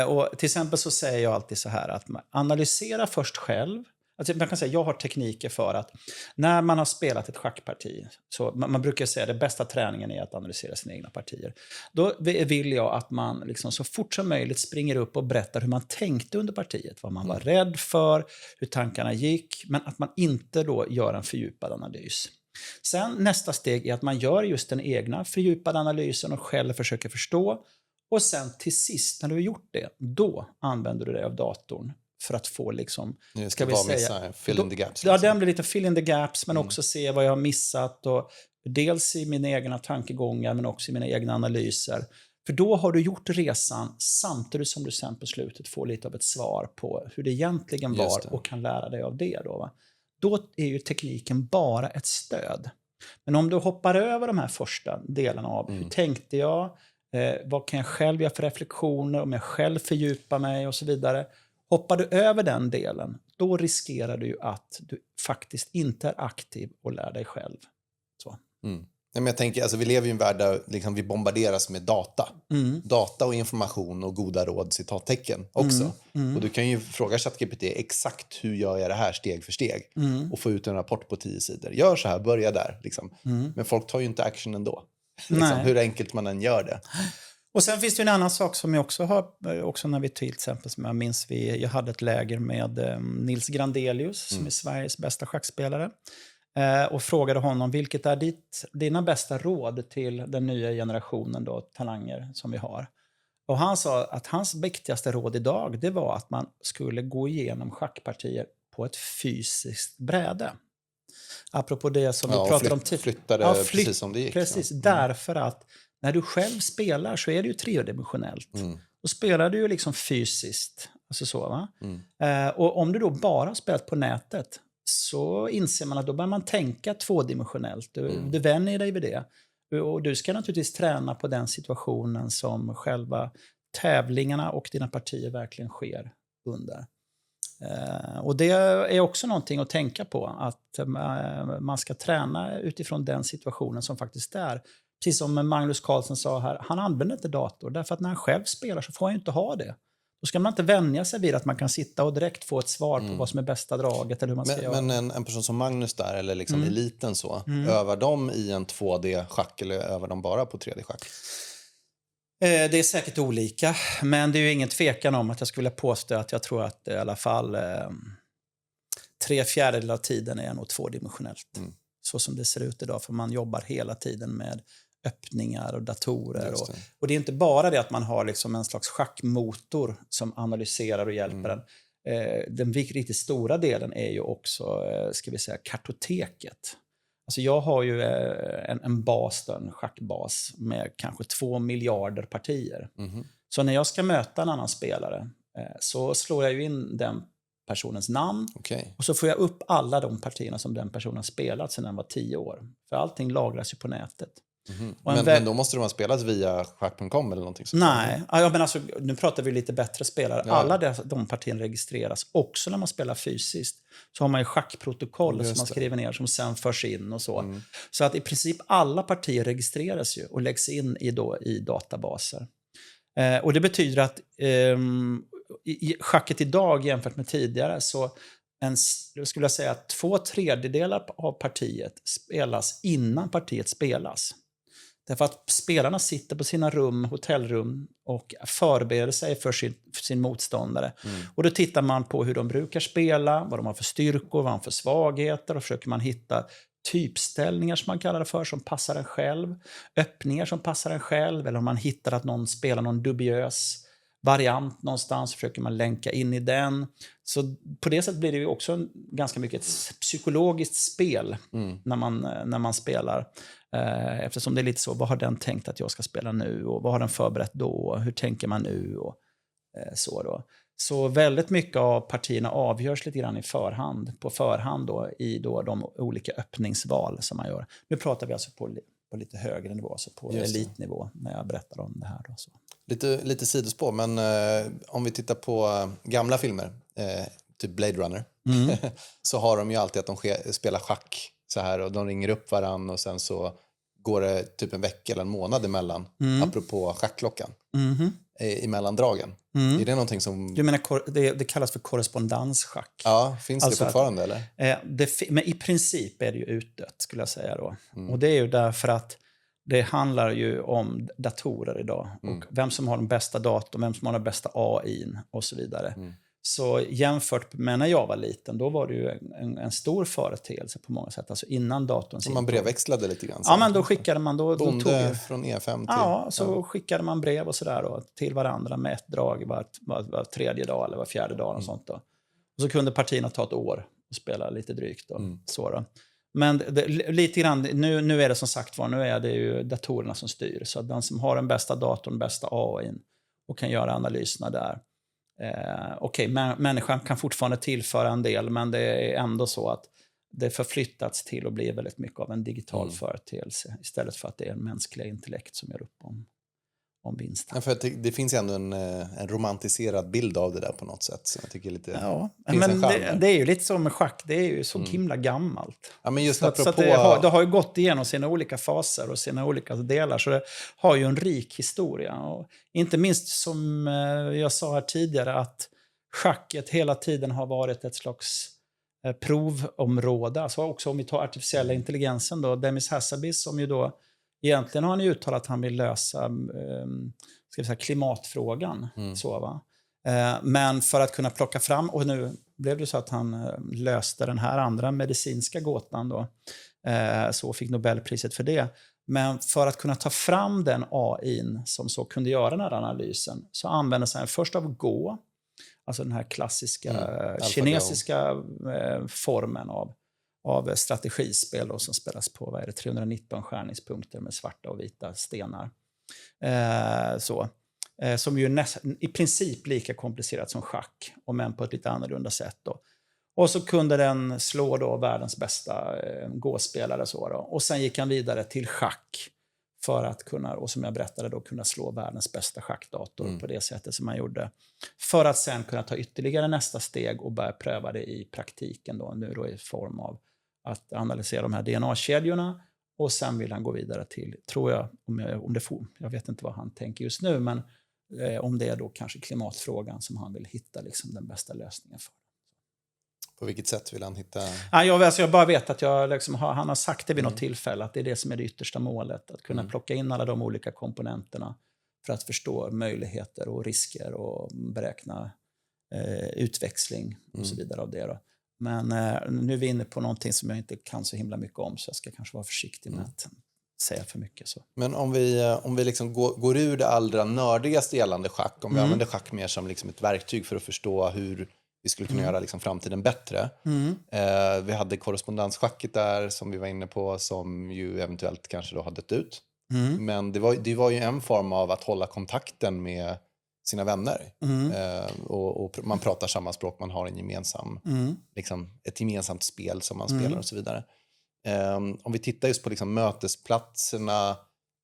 Och till exempel så säger jag alltid så här att man analysera först själv. Alltså man kan säga jag har tekniker för att när man har spelat ett schackparti, så man brukar säga att det bästa träningen är att analysera sina egna partier. Då vill jag att man liksom så fort som möjligt springer upp och berättar hur man tänkte under partiet, vad man var rädd för, hur tankarna gick, men att man inte då gör en fördjupad analys. Sen nästa steg är att man gör just den egna fördjupade analysen och själv försöker förstå. Och sen till sist när du har gjort det, då använder du dig av datorn för att få liksom, ska vi säga, fill in the gaps. Ja, den blir lite fill in the gaps, men också se vad jag har missat. Och dels i mina egna tankegångar, men också i mina egna analyser. För då har du gjort resan samtidigt som du sen på slutet får lite av ett svar på hur det egentligen var och kan lära dig av det. Då är ju tekniken bara ett stöd. Men om du hoppar över de här första delarna av hur tänkte jag, vad kan jag själv göra för reflektioner, om jag själv fördjupar mig och så vidare. Hoppar du över den delen, då riskerar du ju att du faktiskt inte är aktiv och lär dig själv. Så. Ja, men jag tänker, alltså, vi lever i en värld där liksom, vi bombarderas med data. Data och information och goda råd, citattecken också. Och du kan ju fråga ChatGPT exakt hur gör jag det här steg för steg. Och få ut en rapport på 10 sidor. Gör så här, börja där. Liksom. Men folk tar ju inte action ändå. Liksom, hur enkelt man än gör det. Och sen finns det en annan sak som jag också har, också när vi till exempel, som jag minns, jag hade ett läger med Nils Grandelius som är Sveriges bästa schackspelare. Och frågade honom, vilket är dina bästa råd till den nya generationen då, talanger som vi har? Och han sa att hans viktigaste råd idag, det var att man skulle gå igenom schackpartier på ett fysiskt bräde. Apropå det som vi pratade om tidigare. Flyttade precis som det gick. Precis, därför att när du själv spelar så är det ju tredimensionellt. Då spelar du ju liksom fysiskt. Alltså så, va? Och om du då bara spelat på nätet så inser man att då börjar man tänka tvådimensionellt. Du vänjer dig vid det. Och du ska naturligtvis träna på den situationen som själva tävlingarna och dina partier verkligen sker under. Och det är också någonting att tänka på, att man ska träna utifrån den situationen som faktiskt är. Precis som Magnus Carlsen sa här, han använder inte dator därför att när han själv spelar så får han ju inte ha det. Då ska man inte vänja sig vid att man kan sitta och direkt få ett svar på vad som är bästa draget eller hur man ska göra. Men en person som Magnus där, eller liksom eliten så, övar de i en 2D-schack eller övar de bara på 3D-schack? Det är säkert olika, men det är ju ingen tvekan om att jag skulle påstå att jag tror att i alla fall 3/4 av tiden är nog tvådimensionellt. Så som det ser ut idag, för man jobbar hela tiden med öppningar och datorer. Och det är inte bara det att man har liksom en slags schackmotor som analyserar och hjälper en. Den riktigt stora delen är ju också, ska vi säga, kartoteket. Alltså jag har ju en bas, en schackbas med kanske 2 miljarder partier. Så när jag ska möta en annan spelare så slår jag ju in den personens namn. Och så får jag upp alla de partierna som den personen har spelat sedan den var 10 år. För allting lagras ju på nätet. Men då måste de ha spelat via schack.com eller någonting sånt? Nej, men alltså, nu pratar vi lite bättre spelare. Alla de partierna registreras också när man spelar fysiskt. Så har man ju schackprotokoll som man skriver ner som sen förs in och så. Så att i princip alla partier registreras ju och läggs in i databaser. Och det betyder att i schacket idag jämfört med tidigare så skulle jag säga att 2/3 av partiet spelas innan partiet spelas. Därför att spelarna sitter på sina hotellrum och förbereder sig för sin motståndare. Och då tittar man på hur de brukar spela, vad de har för styrkor, vad de har för svagheter, och försöker man hitta typställningar som man kallar det för, som passar en själv, öppningar som passar en själv, eller om man hittar att någon spelar någon dubiös variant någonstans, försöker man länka in i den. Så på det sättet blir det ju också ganska mycket ett psykologiskt spel när man spelar. Eftersom det är lite så, vad har den tänkt att jag ska spela nu? Och vad har den förberett då? Hur tänker man nu? Och så då. Så väldigt mycket av partierna avgörs lite grann på förhand då, i då de olika öppningsval som man gör. Nu pratar vi alltså på lite högre nivå, alltså på elitnivå, när jag berättar om det här då, så. Lite sidospår, men om vi tittar på gamla filmer. typ Blade Runner, Mm. så har de ju alltid att de spelar schack så här och de ringer upp varann och sen så går det typ en vecka eller en månad emellan, apropå schackklockan, emellan dragen. Är det någonting som... Du menar, det kallas för korrespondensschack. Ja, finns Alltså det fortfarande eller? Men i princip är det ju utdött, skulle jag säga då. Och det är ju därför att det handlar ju om datorer idag. Och vem som har den bästa datorn, vem som har den bästa AI:n och så vidare. Så jämfört med när jag var liten, då var det ju en stor företeelse på många sätt. Alltså innan datorn. Som man brevväxlade lite grann. Ja, men då skickade man... Bonde från E5 till... Ja, så skickade man brev och sådär då, till varandra med ett drag var tredje dag eller var fjärde dag. Och sånt då. Och så kunde partierna ta ett år och spela lite drygt. Så då. Men lite grann, nu är det som sagt var, nu är det ju datorerna som styr. Så att den som har den bästa datorn, bästa AI:n och kan göra analyserna där. Okej, människan kan fortfarande tillföra en del, men det är ändå så att det förflyttats till att bli väldigt mycket av en digital företeelse istället för att det är en mänsklig intellekt som gör upp om vinsten. Ja, för att det finns ändå en romantiserad bild av det där på något sätt. Så jag tycker lite, ja, men det är ju lite så med schack. Det är ju så himla gammalt. Ja, men just så apropå... det har ju gått igenom sina olika faser och sina olika delar. Så det har ju en rik historia. Och inte minst som jag sa här tidigare att schacket hela tiden har varit ett slags provområde. Alltså också om vi tar artificiella intelligensen då. Demis Hassabis som ju då egentligen har han ju uttalat att han vill lösa ska vi säga, klimatfrågan. Så, va? Men för att kunna plocka fram, och nu blev det så att han löste den här andra medicinska gåtan då, så fick Nobelpriset för det. Men för att kunna ta fram den AI:n som så kunde göra den här analysen så användes han först av Go, alltså den här klassiska kinesiska formen av strategispel då, som spelas på 319 skärningspunkter med svarta och vita stenar. Som ju i princip lika komplicerat som schack, om än på ett lite annorlunda sätt. Då. Och så kunde den slå då världens bästa gåspelare. Så då. Och sen gick han vidare till schack för att kunna, och som jag berättade då, kunna slå världens bästa schackdator på det sättet som man gjorde. För att sen kunna ta ytterligare nästa steg och börja pröva det i praktiken då, nu då i form av att analysera de här DNA-kedjorna. Och sen vill han gå vidare till, tror jag, jag vet inte vad han tänker just nu, men om det är då kanske klimatfrågan som han vill hitta liksom den bästa lösningen för. På vilket sätt vill han hitta? Jag bara vet att han har sagt det vid något tillfälle, att det är det som är det yttersta målet. Att kunna plocka in alla de olika komponenterna för att förstå möjligheter och risker och beräkna utväxling och så vidare av det då. Men nu är vi inne på någonting som jag inte kan så himla mycket om, så jag ska kanske vara försiktig med att säga för mycket. Så. Men om vi liksom går ur det allra nördigaste gällande schack, om vi använder schack mer som liksom ett verktyg för att förstå hur vi skulle kunna göra liksom framtiden bättre. Vi hade korrespondensschacket där som vi var inne på, som ju eventuellt kanske då har dött ut. Men det var ju en form av att hålla kontakten med sina vänner. Och man pratar samma språk, man har en gemensam, liksom ett gemensamt spel som man spelar och så vidare. Om vi tittar just på liksom mötesplatserna,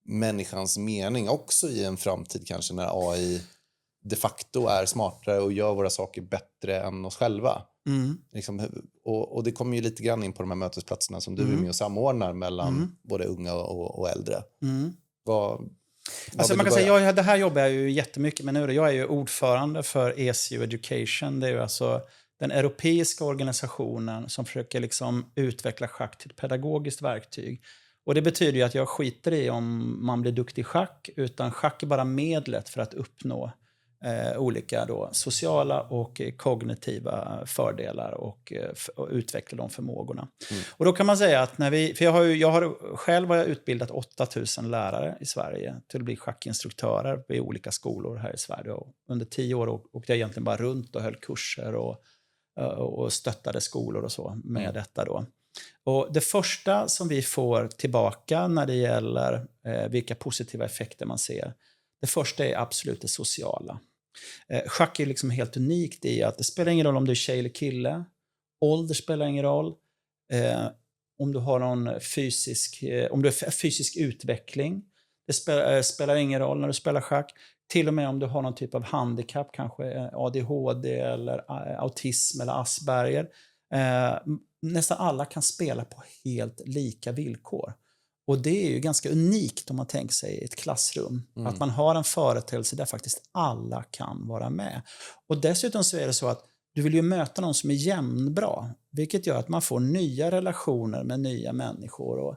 människans mening också i en framtid kanske när AI de facto är smartare och gör våra saker bättre än oss själva. Liksom, och det kommer ju lite grann in på de här mötesplatserna som du är med och samordnar mellan både unga och äldre. Alltså man kan säga, det här jobbar jag ju jättemycket med nu. Jag är ju ordförande för ECU Education. Det är ju alltså den europeiska organisationen som försöker liksom utveckla schack till ett pedagogiskt verktyg. Och det betyder ju att jag skiter i om man blir duktig i schack, utan schack är bara medlet för att uppnå olika då, sociala och kognitiva fördelar och utveckla de förmågorna. Och då kan man säga att jag har själv utbildat 8000 lärare i Sverige till att bli schackinstruktörer vid olika skolor här i Sverige. Och under 10 år åkte jag egentligen bara runt och höll kurser och stöttade skolor och så med detta då. Och det första som vi får tillbaka när det gäller vilka positiva effekter man ser, det första är absolut det sociala. Schack är liksom helt unikt i att det spelar ingen roll om du är tjej eller kille. Ålder spelar ingen roll. Om du har någon fysisk utveckling. Det spelar ingen roll när du spelar schack. till och med om du har någon typ av handikapp, kanske ADHD eller autism eller Asperger. Nästan alla kan spela på helt lika villkor. Och det är ju ganska unikt om man tänker sig ett klassrum. Att man har en företeelse där faktiskt alla kan vara med. Och dessutom så är det så att du vill ju möta någon som är jämnbra. Vilket gör att man får nya relationer med nya människor. Och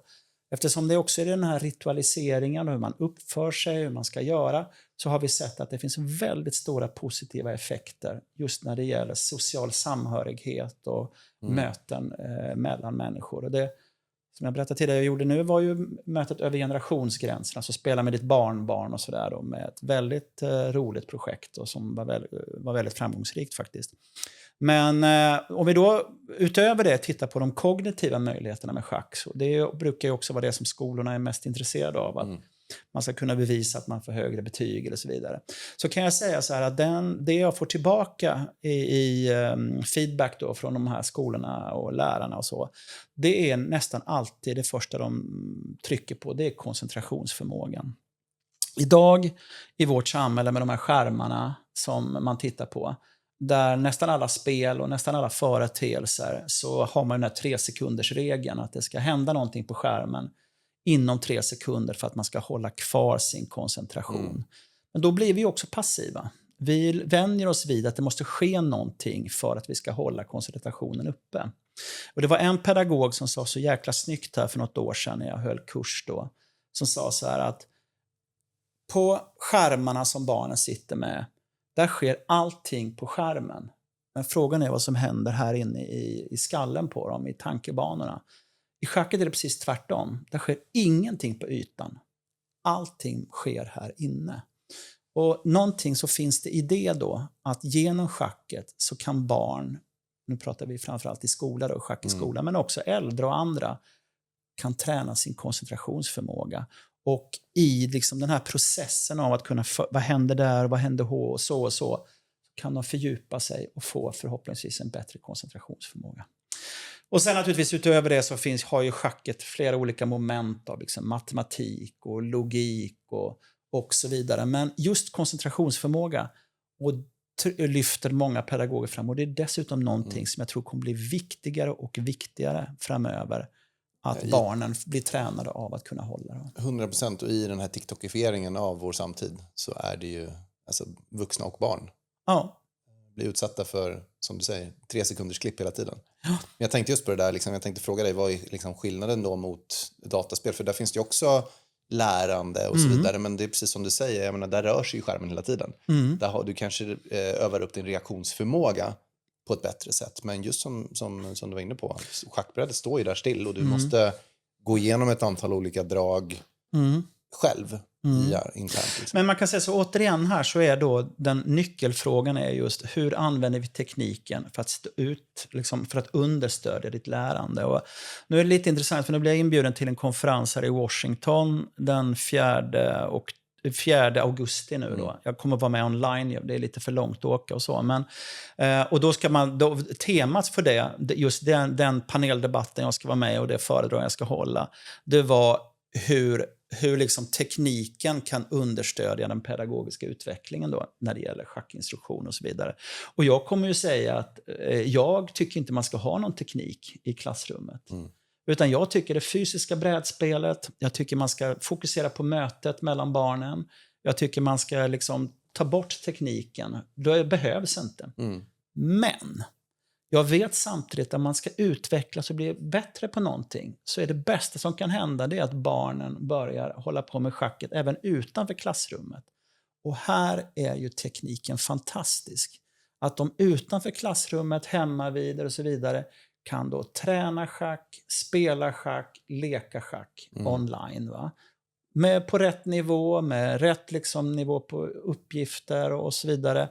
eftersom det också är den här ritualiseringen och hur man uppför sig, hur man ska göra, så har vi sett att det finns väldigt stora positiva effekter just när det gäller social samhörighet och möten mellan människor. Och det, som jag berättade tidigare, jag gjorde nu var ju mötet över generationsgränserna, så spela med ditt barnbarn och sådär, med ett väldigt roligt projekt och som var väldigt framgångsrikt faktiskt. Men om vi då utöver det tittar på de kognitiva möjligheterna med schack, så det brukar ju också vara det som skolorna är mest intresserade av, att man ska kunna bevisa att man får högre betyg eller så vidare. Så kan jag säga så här att det jag får tillbaka i feedback då från de här skolorna och lärarna och så, det är nästan alltid det första de trycker på, det är koncentrationsförmågan. Idag i vårt samhälle med de här skärmarna som man tittar på, där nästan alla spel och nästan alla företeelser, så har man den här 3 sekunders regeln, att det ska hända någonting på skärmen inom 3 sekunder för att man ska hålla kvar sin koncentration. Men då blir vi också passiva. Vi vänjer oss vid att det måste ske någonting för att vi ska hålla koncentrationen uppe. Och det var en pedagog som sa så jäkla snyggt här för något år sedan när jag höll kurs då, som sa så här att på skärmarna som barnen sitter med, där sker allting på skärmen. Men frågan är vad som händer här inne i skallen på dem, i tankebanorna. I schacket är det precis tvärtom. Där sker ingenting på ytan. Allting sker här inne. Och någonting så finns det i det då, att genom schacket så kan barn, nu pratar vi framförallt i skola då, schack i skola, men också äldre och andra, kan träna sin koncentrationsförmåga. Och i liksom den här processen av att kunna, vad händer där, vad händer och så, kan de fördjupa sig och få förhoppningsvis en bättre koncentrationsförmåga. Och sen naturligtvis utöver det så har ju schacket flera olika moment av liksom matematik och logik och så vidare. Men just koncentrationsförmåga och lyfter många pedagoger fram. Och det är dessutom någonting som jag tror kommer bli viktigare och viktigare framöver. Att barnen blir tränade av att kunna hålla det. 100%, och i den här TikTokifieringen av vår samtid så är det ju alltså, vuxna och barn. Ja. Blir utsatta för, som du säger, 3 sekunders klipp hela tiden. Ja. Men jag tänkte just på det där, liksom, jag tänkte fråga dig, vad är liksom skillnaden då mot dataspel? För där finns det ju också lärande och så vidare, men det är precis som du säger, jag menar, där rör sig ju skärmen hela tiden. Där har du kanske övar upp din reaktionsförmåga på ett bättre sätt. Men just som du var inne på, schackbrädet står ju där still och du måste gå igenom ett antal olika drag själv internt. Liksom. Men man kan säga så, återigen här så är då den nyckelfrågan är just hur använder vi tekniken för att stå ut, liksom, för att understödja ditt lärande. Och nu är det lite intressant, för nu blir jag inbjuden till en konferens här i Washington den 4 augusti nu då. Jag kommer vara med online, det är lite för långt att åka och så. Men, och då ska temat för det, just den paneldebatten jag ska vara med och det föredrag jag ska hålla, det var hur liksom tekniken kan understödja den pedagogiska utvecklingen då, när det gäller schackinstruktion och så vidare. Och jag kommer ju säga att jag tycker inte man ska ha någon teknik i klassrummet. Utan jag tycker det fysiska brädspelet, jag tycker man ska fokusera på mötet mellan barnen. Jag tycker man ska liksom ta bort tekniken. Det behövs inte. Men jag vet samtidigt att man ska utvecklas och bli bättre på någonting. Så är det bästa som kan hända det att barnen börjar hålla på med schacket även utanför klassrummet. Och här är ju tekniken fantastisk. Att de utanför klassrummet, hemma vidare och så vidare kan då träna schack, spela schack, leka schack online. Va? På rätt nivå, med rätt liksom nivå på uppgifter och så vidare,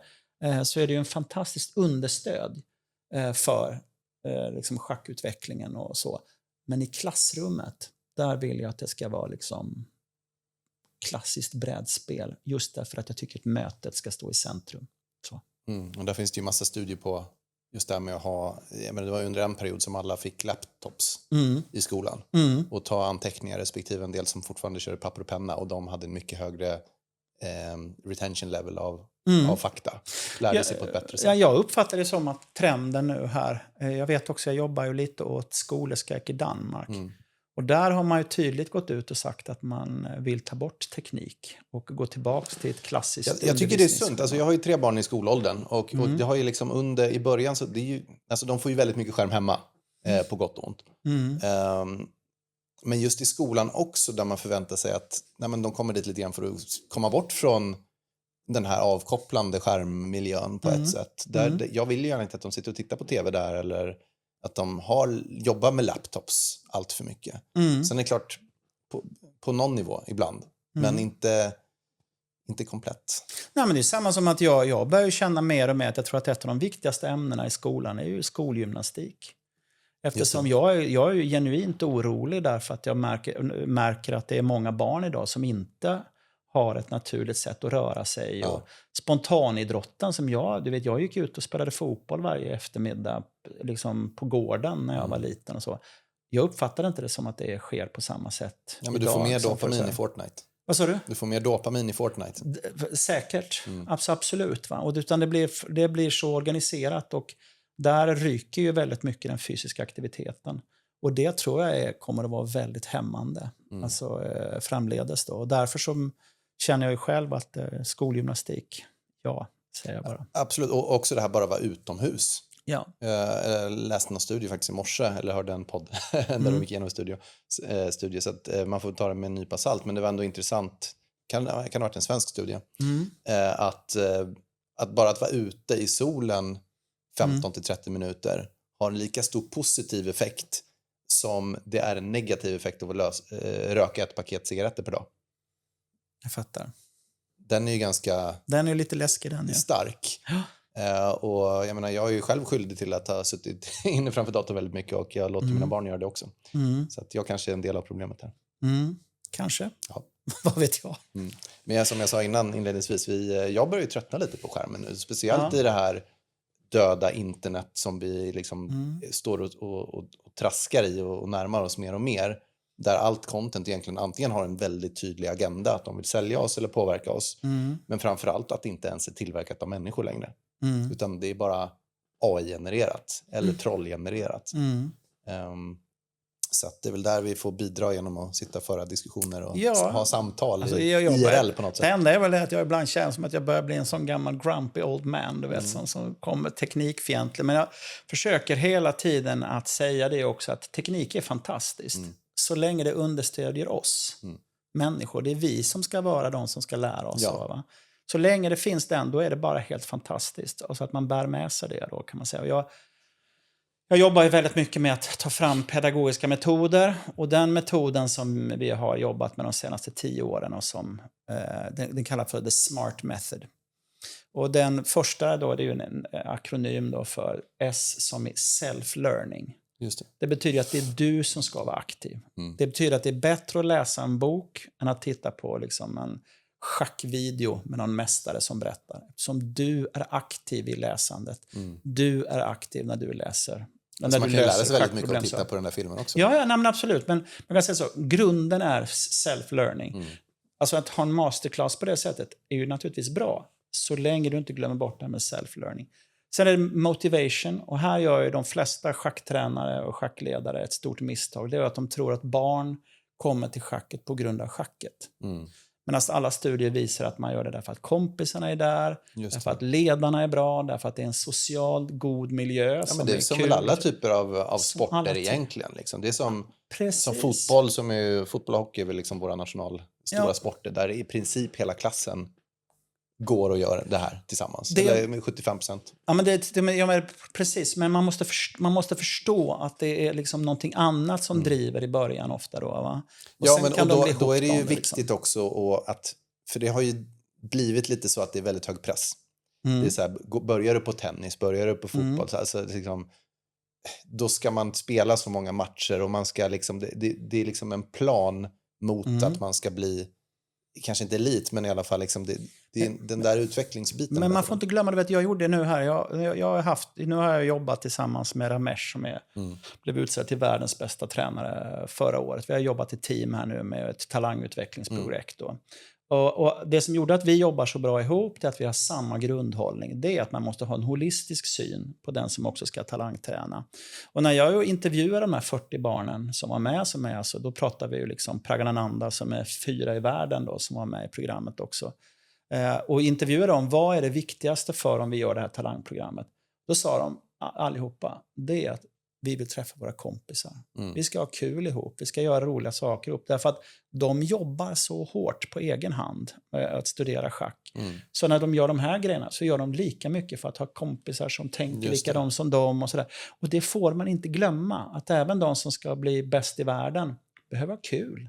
så är det ju en fantastiskt understöd för liksom schackutvecklingen och så. Men i klassrummet, där vill jag att det ska vara liksom klassiskt brädspel, just därför att jag tycker att mötet ska stå i centrum. Så. Och där finns det ju massa studier på just det här med att ha, jag menar, det var under en period som alla fick laptops i skolan och ta anteckningar, respektive en del som fortfarande körde papper och penna, och de hade en mycket högre retention level av fakta. Lärde sig på ett bättre sätt. Ja, jag uppfattar det som att trenden nu här, jag vet också, jag jobbar ju lite åt skoleskräck i Danmark. Och där har man ju tydligt gått ut och sagt att man vill ta bort teknik och gå tillbaka till ett klassiskt Jag tycker det är sunt. Alltså, jag har ju 3 barn i skolåldern och det har ju liksom i början så det är ju, alltså de får ju väldigt mycket skärm hemma på gott och ont. Men just i skolan också där man förväntar sig att de kommer dit lite grann för att komma bort från den här avkopplande skärmmiljön på ett sätt. Jag vill ju gärna inte att de sitter och tittar på tv där eller att de jobbar med laptops allt för mycket. Sen är det klart på någon nivå ibland, men inte komplett. Nej, men det är samma som att jag börjar känna mer och mer att jag tror att ett av de viktigaste ämnena i skolan är ju skolgymnastik. Eftersom jag är ju genuint orolig därför att jag märker att det är många barn idag som inte har ett naturligt sätt att röra sig. Ja. Och spontanidrotten som jag gick ut och spelade fotboll varje eftermiddag liksom på gården när jag var liten och så. Jag uppfattade inte det som att det sker på samma sätt. Ja, men du får mer dopamin i Fortnite. Vad sa du? Du får mer dopamin i Fortnite. Säkert, absolut. Va? Utan det blir så organiserat och där ryker ju väldigt mycket den fysiska aktiviteten. Och det tror jag kommer att vara väldigt hämmande alltså, framledes. Då. Och därför så känner jag ju själv att skolgymnastik, säger jag bara. Absolut, och också det här bara vara utomhus. Ja. Jag läste någon studie faktiskt i morse, eller hörde en podd där de gick igenom studie, så att man får ta det med en nypa salt, men det var ändå intressant, kan ha varit en svensk studie, att bara att vara ute i solen 15-30 minuter har en lika stor positiv effekt som det är en negativ effekt av att röka ett paket cigaretter per dag. Jag fattar. Den är ju ganska... Den är lite läskig den, ja. Stark. Och jag menar, jag är ju själv skyldig till att ha suttit inne framför datorn väldigt mycket och jag låter mina barn göra det också. Så att jag kanske är en del av problemet här. Kanske. Ja. Vad vet jag. Men som jag sa inledningsvis, jag börjar ju tröttna lite på skärmen nu. Speciellt i det här döda internet som vi liksom står och traskar i och närmar oss mer och mer. Där allt content egentligen antingen har en väldigt tydlig agenda att de vill sälja oss eller påverka oss. Men framförallt att det inte ens är tillverkat av människor längre. Utan det är bara AI-genererat eller trollgenererat. Så att det är väl där vi får bidra genom att sitta och föra diskussioner och ha samtal IRL på något sätt. Det enda är väl att jag ibland känner som att jag börjar bli en sån gammal grumpy old man, du vet, som kommer teknikfientlig. Men jag försöker hela tiden att säga det också, att teknik är fantastiskt. Så länge det understödjer oss människor. Det är vi som ska vara de som ska lära oss. Va? Så länge det finns då är det bara helt fantastiskt. Och så att man bär med sig det då, kan man säga. Jag jobbar ju väldigt mycket med att ta fram pedagogiska metoder. Och den metoden som vi har jobbat med de senaste 10 åren och som den kallas för the smart method. Och den första då, det är ju en akronym då för S som är self-learning. Just det. Det betyder att det är du som ska vara aktiv. Det betyder att det är bättre att läsa en bok än att titta på liksom en schackvideo med någon mästare som berättar. Som du är aktiv i läsandet. Du är aktiv när du läser. Alltså man kan lära sig väldigt mycket att titta på den där filmen också. Ja, men absolut. Men man kan säga så, grunden är self-learning. Alltså att ha en masterclass på det sättet är ju naturligtvis bra. Så länge du inte glömmer bort det här med self-learning. Sen är det motivation, och här gör ju de flesta schacktränare och schackledare ett stort misstag. Det är att de tror att barn kommer till schacket på grund av schacket. Men alltså alla studier visar att man gör det därför att kompisarna är där, därför att ledarna är bra, därför att det är en socialt god miljö. Ja, men det är som väl alla typer av sporter egentligen. Liksom. Det är som fotboll, fotboll och hockey är väl liksom våra stora sporter, där i princip hela klassen går och gör det här tillsammans. Det är med 75%. Ja, men precis. Men man måste förstå att det är liksom någonting annat som driver i början ofta då, va? Och då är det ju viktigt också att, för det har ju blivit lite så att det är väldigt hög press. Det är så här, börjar du på tennis, börjar du på fotboll, så alltså, liksom, då ska man spela så många matcher och man ska liksom, det är liksom en plan mot att man ska bli, kanske inte elit, men i alla fall liksom det är den där utvecklingsbiten. Men man får inte glömma det vet jag gjorde nu här. Nu har jag jobbat tillsammans med Ramesh som blev utsedd till världens bästa tränare förra året. Vi har jobbat i team här nu med ett talangutvecklingsprojekt då. Och det som gjorde att vi jobbar så bra ihop är att vi har samma grundhållning. Det är att man måste ha en holistisk syn på den som också ska talangträna. Och när jag intervjuar de här 40 barnen som var med, alltså, då pratar vi ju liksom Praggnanandhaa som är 4 i världen då, som var med i programmet också. Och intervjuar dem, vad är det viktigaste för om vi gör det här talangprogrammet? Då sa de allihopa, det är att vi vill träffa våra kompisar. Vi ska ha kul ihop, vi ska göra roliga saker ihop. Därför att de jobbar så hårt på egen hand att studera schack. Så när de gör de här grejerna så gör de lika mycket för att ha kompisar som tänker likadant som dem och sådär. Och det får man inte glömma, att även de som ska bli bäst i världen behöver ha kul.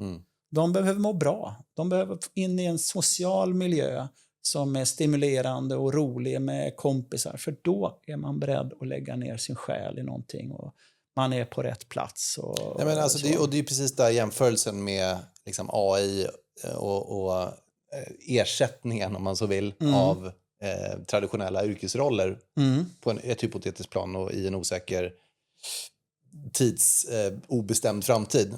De behöver må bra. De behöver in i en social miljö som är stimulerande och rolig med kompisar. För då är man beredd att lägga ner sin själ i någonting och man är på rätt plats. Nej, men alltså det är precis där jämförelsen med liksom AI och ersättningen, om man så vill, av traditionella yrkesroller på ett hypotetiskt plan och i en osäker obestämd framtid.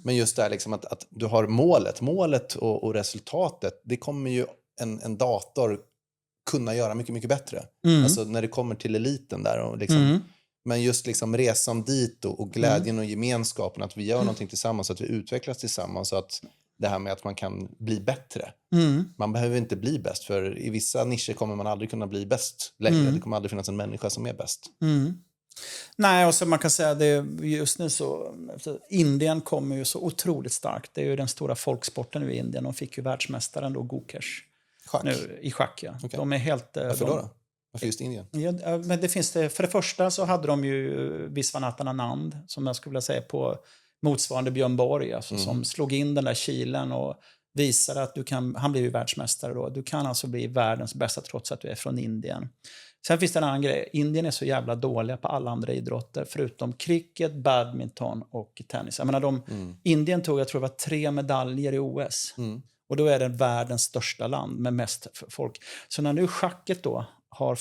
Men just där liksom att du har målet och resultatet, det kommer ju en dator kunna göra mycket, mycket bättre. Alltså när det kommer till eliten där och liksom, men just liksom resan dit och glädjen och gemenskapen, att vi gör någonting tillsammans, att vi utvecklas tillsammans, så att det här med att man kan bli bättre. Man behöver inte bli bäst, för i vissa nischer kommer man aldrig kunna bli bäst längre. Det kommer aldrig finnas en människa som är bäst. Nej, och så man kan säga det just nu så Indien kommer ju så otroligt starkt. Det är ju den stora folksporten nu i Indien. De fick ju världsmästaren då, Gukesh. Nu, i schack, ja. Okay. De är helt... Varför då? Varför just Indien? Ja, men det finns det. För det första så hade de ju Viswanathan Anand, som jag skulle vilja säga på motsvarande Björn Borg, alltså, som slog in den där kilen och visade att du kan, han blev ju världsmästare då, du kan alltså bli världens bästa trots att du är från Indien. Sen finns det en annan grej, Indien är så jävla dåliga på alla andra idrotter förutom cricket, badminton och tennis. Jag menar Indien tog, jag tror det var 3 medaljer i OS. Och då är det världens största land med mest folk. Så när nu schacket då har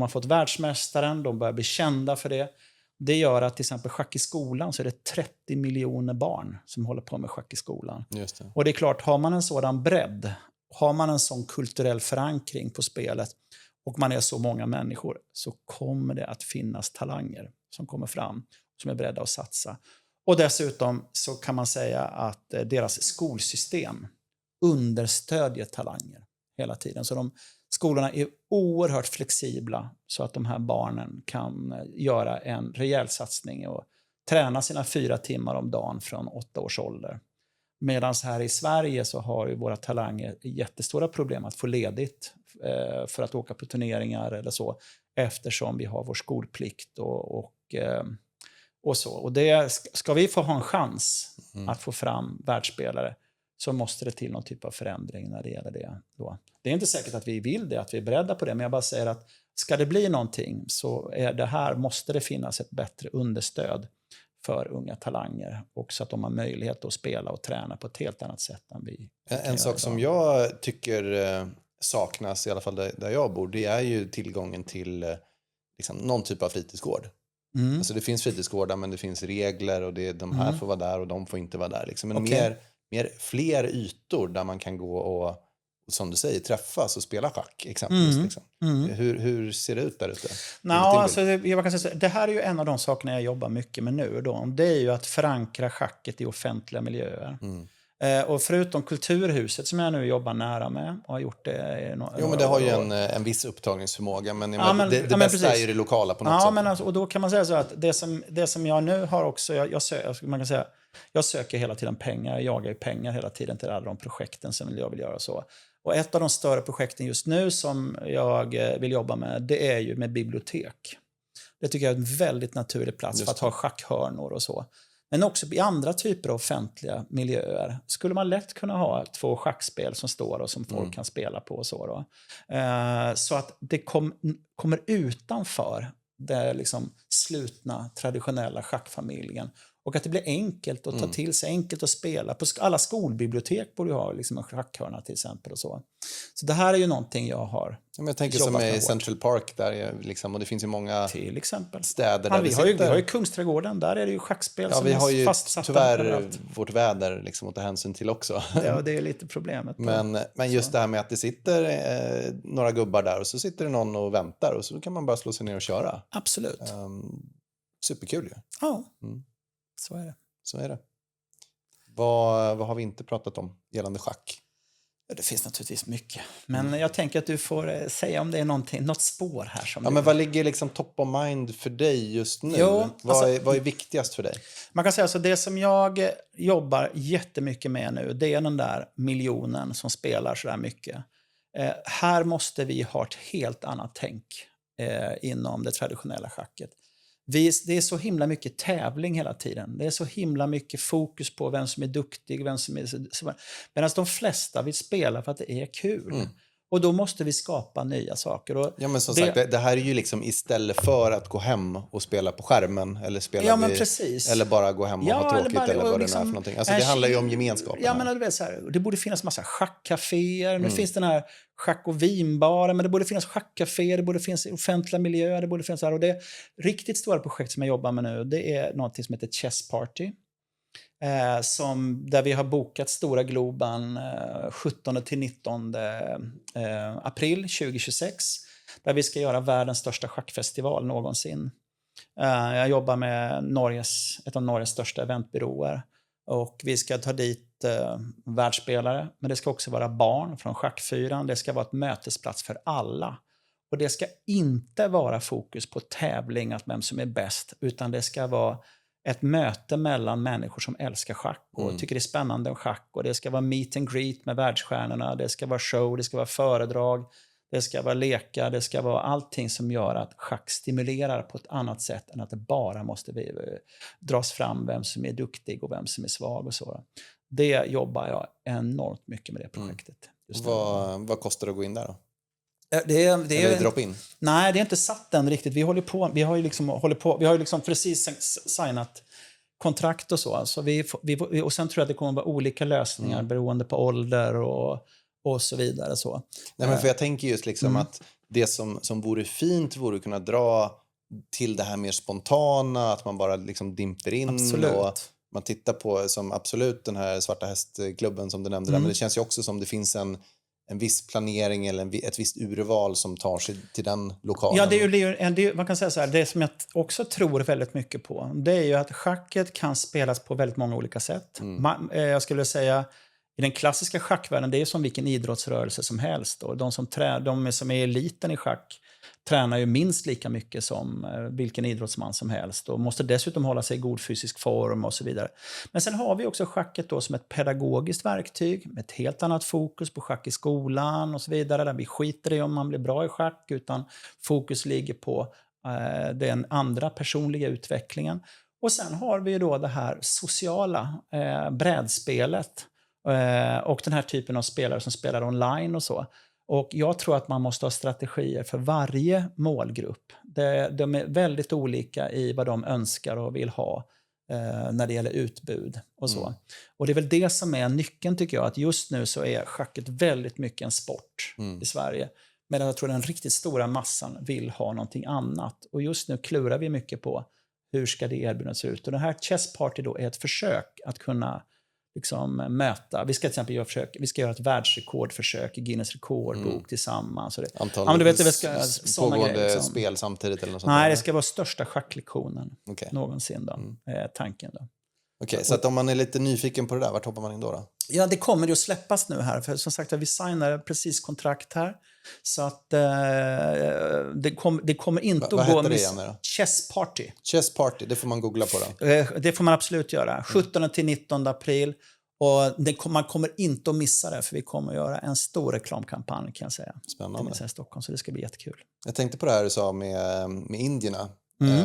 fått världsmästaren, de börjar bli kända för det. Det gör att till exempel schack i skolan så är det 30 miljoner barn som håller på med schack i skolan. Just det. Och det är klart, har man en sådan bredd, har man en sån kulturell förankring på spelet och man är så många människor, så kommer det att finnas talanger som kommer fram, som är beredda att satsa. Och dessutom så kan man säga att deras skolsystem understödjer talanger hela tiden. Så skolorna är oerhört flexibla så att de här barnen kan göra en rejäl satsning och träna sina 4 timmar om dagen från 8 års ålder. Medan här i Sverige så har ju våra talanger jättestora problem att få ledigt för att åka på turneringar eller så, eftersom vi har vår skolplikt och så. Och ska vi få ha en chans att få fram världsspelare, så måste det till någon typ av förändring när det gäller det då. Det är inte säkert att vi vill det, att vi är beredda på det, men jag bara säger att ska det bli någonting så måste det finnas ett bättre understöd för unga talanger, och så att de har möjlighet att spela och träna på ett helt annat sätt än vi. En sak som jag tycker saknas, i alla fall där jag bor, det är ju tillgången till liksom, någon typ av fritidsgård. Alltså det finns fritidsgårdar, men det finns regler och de här får vara där och de får inte vara där. Liksom. Men fler ytor där man kan gå och, som du säger, träffas och spela schack exempelvis. Liksom. Hur ser det ut där ute? Jag kan säga, det här är ju en av de sakerna jag jobbar mycket med nu. Då. Det är ju att förankra schacket i offentliga miljöer. Och förutom Kulturhuset som jag nu jobbar nära med och har gjort det men det har ju en viss upptagningsförmåga, men det bästa är ju det lokala på något sätt. Men alltså, och då kan man säga så att det som jag nu har också, jag söker hela tiden pengar, jag jagar ju pengar hela tiden till alla de projekten som jag vill göra så. Och ett av de större projekten just nu som jag vill jobba med, det är ju med bibliotek. Det tycker jag är en väldigt naturlig plats för att ha schackhörnor och så. Men också i andra typer av offentliga miljöer skulle man lätt kunna ha 2 schackspel som står och som folk kan spela på och så då. Så att det kommer utanför det liksom slutna traditionella schackfamiljen Och att det blir enkelt att ta till sig, enkelt att spela. På alla skolbibliotek borde ju ha liksom en schackhörna till exempel och så. Så det här är ju någonting jag har Men jag tänker som i Central Park där liksom, och det finns ju många till exempel. städer där vi har ju Kungsträdgården, där är det ju schackspel som vi har ju fastsatta tyvärr överallt. vårt väder liksom att ta hänsyn till också. Ja, det är lite problemet. Men just det här med att det sitter några gubbar där och så sitter det någon och väntar och så kan man bara slå sig ner och köra. Absolut. Superkul ju. Ja, så är det. Så är det. Vad har vi inte pratat om gällande schack? Det finns naturligtvis mycket. Men jag tänker att du får säga om det är något spår här. Som men vad ligger liksom top of mind för dig just nu? Jo, vad är viktigast för dig? Man kan säga så det som jag jobbar jättemycket med nu, det är den där miljonen som spelar så där mycket. Här måste vi ha ett helt annat tänk inom det traditionella schacket. Det är så himla mycket tävling hela tiden. Det är så himla mycket fokus på vem som är duktig, vem som är... Medan de flesta vill spela för att det är kul. Och då måste vi skapa nya saker. Och ja, men som sagt, det här är ju liksom istället för att gå hem och spela på skärmen eller spela eller bara gå hem och ha tråkigt eller vad det är för någonting. Alltså det handlar ju om gemenskapen. Ja, men du vet så här, det borde finnas massa schackcaféer. Nu finns den här schack- och vinbaren, men det borde finnas schackcaféer, det borde finnas offentliga miljöer, det borde finnas här. Och det riktigt stora projekt som jag jobbar med nu, det är något som heter Chess Party. Där vi har bokat Stora Globen 17-19 april 2026. Där vi ska göra världens största schackfestival någonsin. Jag jobbar med ett av Norges största eventbyråer. Och vi ska ta dit världsspelare. Men det ska också vara barn från Schackfyran. Det ska vara ett mötesplats för alla. Och det ska inte vara fokus på tävling, att vem som är bäst. Utan det ska vara ett möte mellan människor som älskar schack och tycker det är spännande om schack. Och det ska vara meet and greet med världsstjärnorna. Det ska vara show, det ska vara föredrag. Det ska vara lekar, det ska vara allting som gör att schack stimulerar på ett annat sätt än att det bara måste dras fram vem som är duktig och vem som är svag och så. Det jobbar jag enormt mycket med det projektet. Vad kostar det att gå in där då? Det är drop-in? Nej, det är inte satt än riktigt. Vi har ju liksom precis signat kontrakt och så. Alltså och sen tror jag att det kommer att vara olika lösningar beroende på ålder och så vidare. Så. Nej, men för jag tänker just liksom att det som vore fint vore att kunna dra till det här mer spontana, att man bara liksom dimper in. Absolut. Och man tittar på som absolut den här Svarta hästklubben som du nämnde där, men det känns ju också som det finns en viss planering eller ett visst urval som tar sig till den lokalen. Ja, det är ju, man kan säga så här, det som jag också tror väldigt mycket på, det är ju att schacket kan spelas på väldigt många olika sätt. Jag skulle säga, i den klassiska schackvärlden, det är som vilken idrottsrörelse som helst. Och de som är eliten i schack tränar ju minst lika mycket som vilken idrottsman som helst. Och måste dessutom hålla sig i god fysisk form och så vidare. Men sen har vi också schacket då som ett pedagogiskt verktyg med ett helt annat fokus på schack i skolan och så vidare. Där vi skiter i om man blir bra i schack, utan fokus ligger på den andra personliga utvecklingen. Och sen har vi ju då det här sociala brädspelet. Och den här typen av spelare som spelar online och så. Och jag tror att man måste ha strategier för varje målgrupp. De är väldigt olika i vad de önskar och vill ha när det gäller utbud och så. Och det är väl det som är nyckeln, tycker jag, att just nu så är schacket väldigt mycket en sport i Sverige. Medan jag tror den riktigt stora massan vill ha någonting annat. Och just nu klurar vi mycket på hur ska det erbjudas se ut. Och den här Chess Party då är ett försök att kunna liksom möta. Vi ska till exempel göra ett världsrekordförsök i Guinness rekordbok tillsammans. Så det, pågående spel samtidigt eller något sånt. Nej, det ska vara största schacklektionen någonsin då. Tanken då. Okej, så att om man är lite nyfiken på det där, vart hoppar man in då? Ja, det kommer ju att släppas nu här. För som sagt, vi signar precis kontrakt här. Så att det kommer inte att gå... Vad heter det igen då? Chess Party. Chess Party, det får man googla på då. Det får man absolut göra. 17-19 april. Och man kommer inte att missa det, för vi kommer att göra en stor reklamkampanj, kan jag säga. Spännande. I Stockholm, så det ska bli jättekul. Jag tänkte på det här du sa med indierna.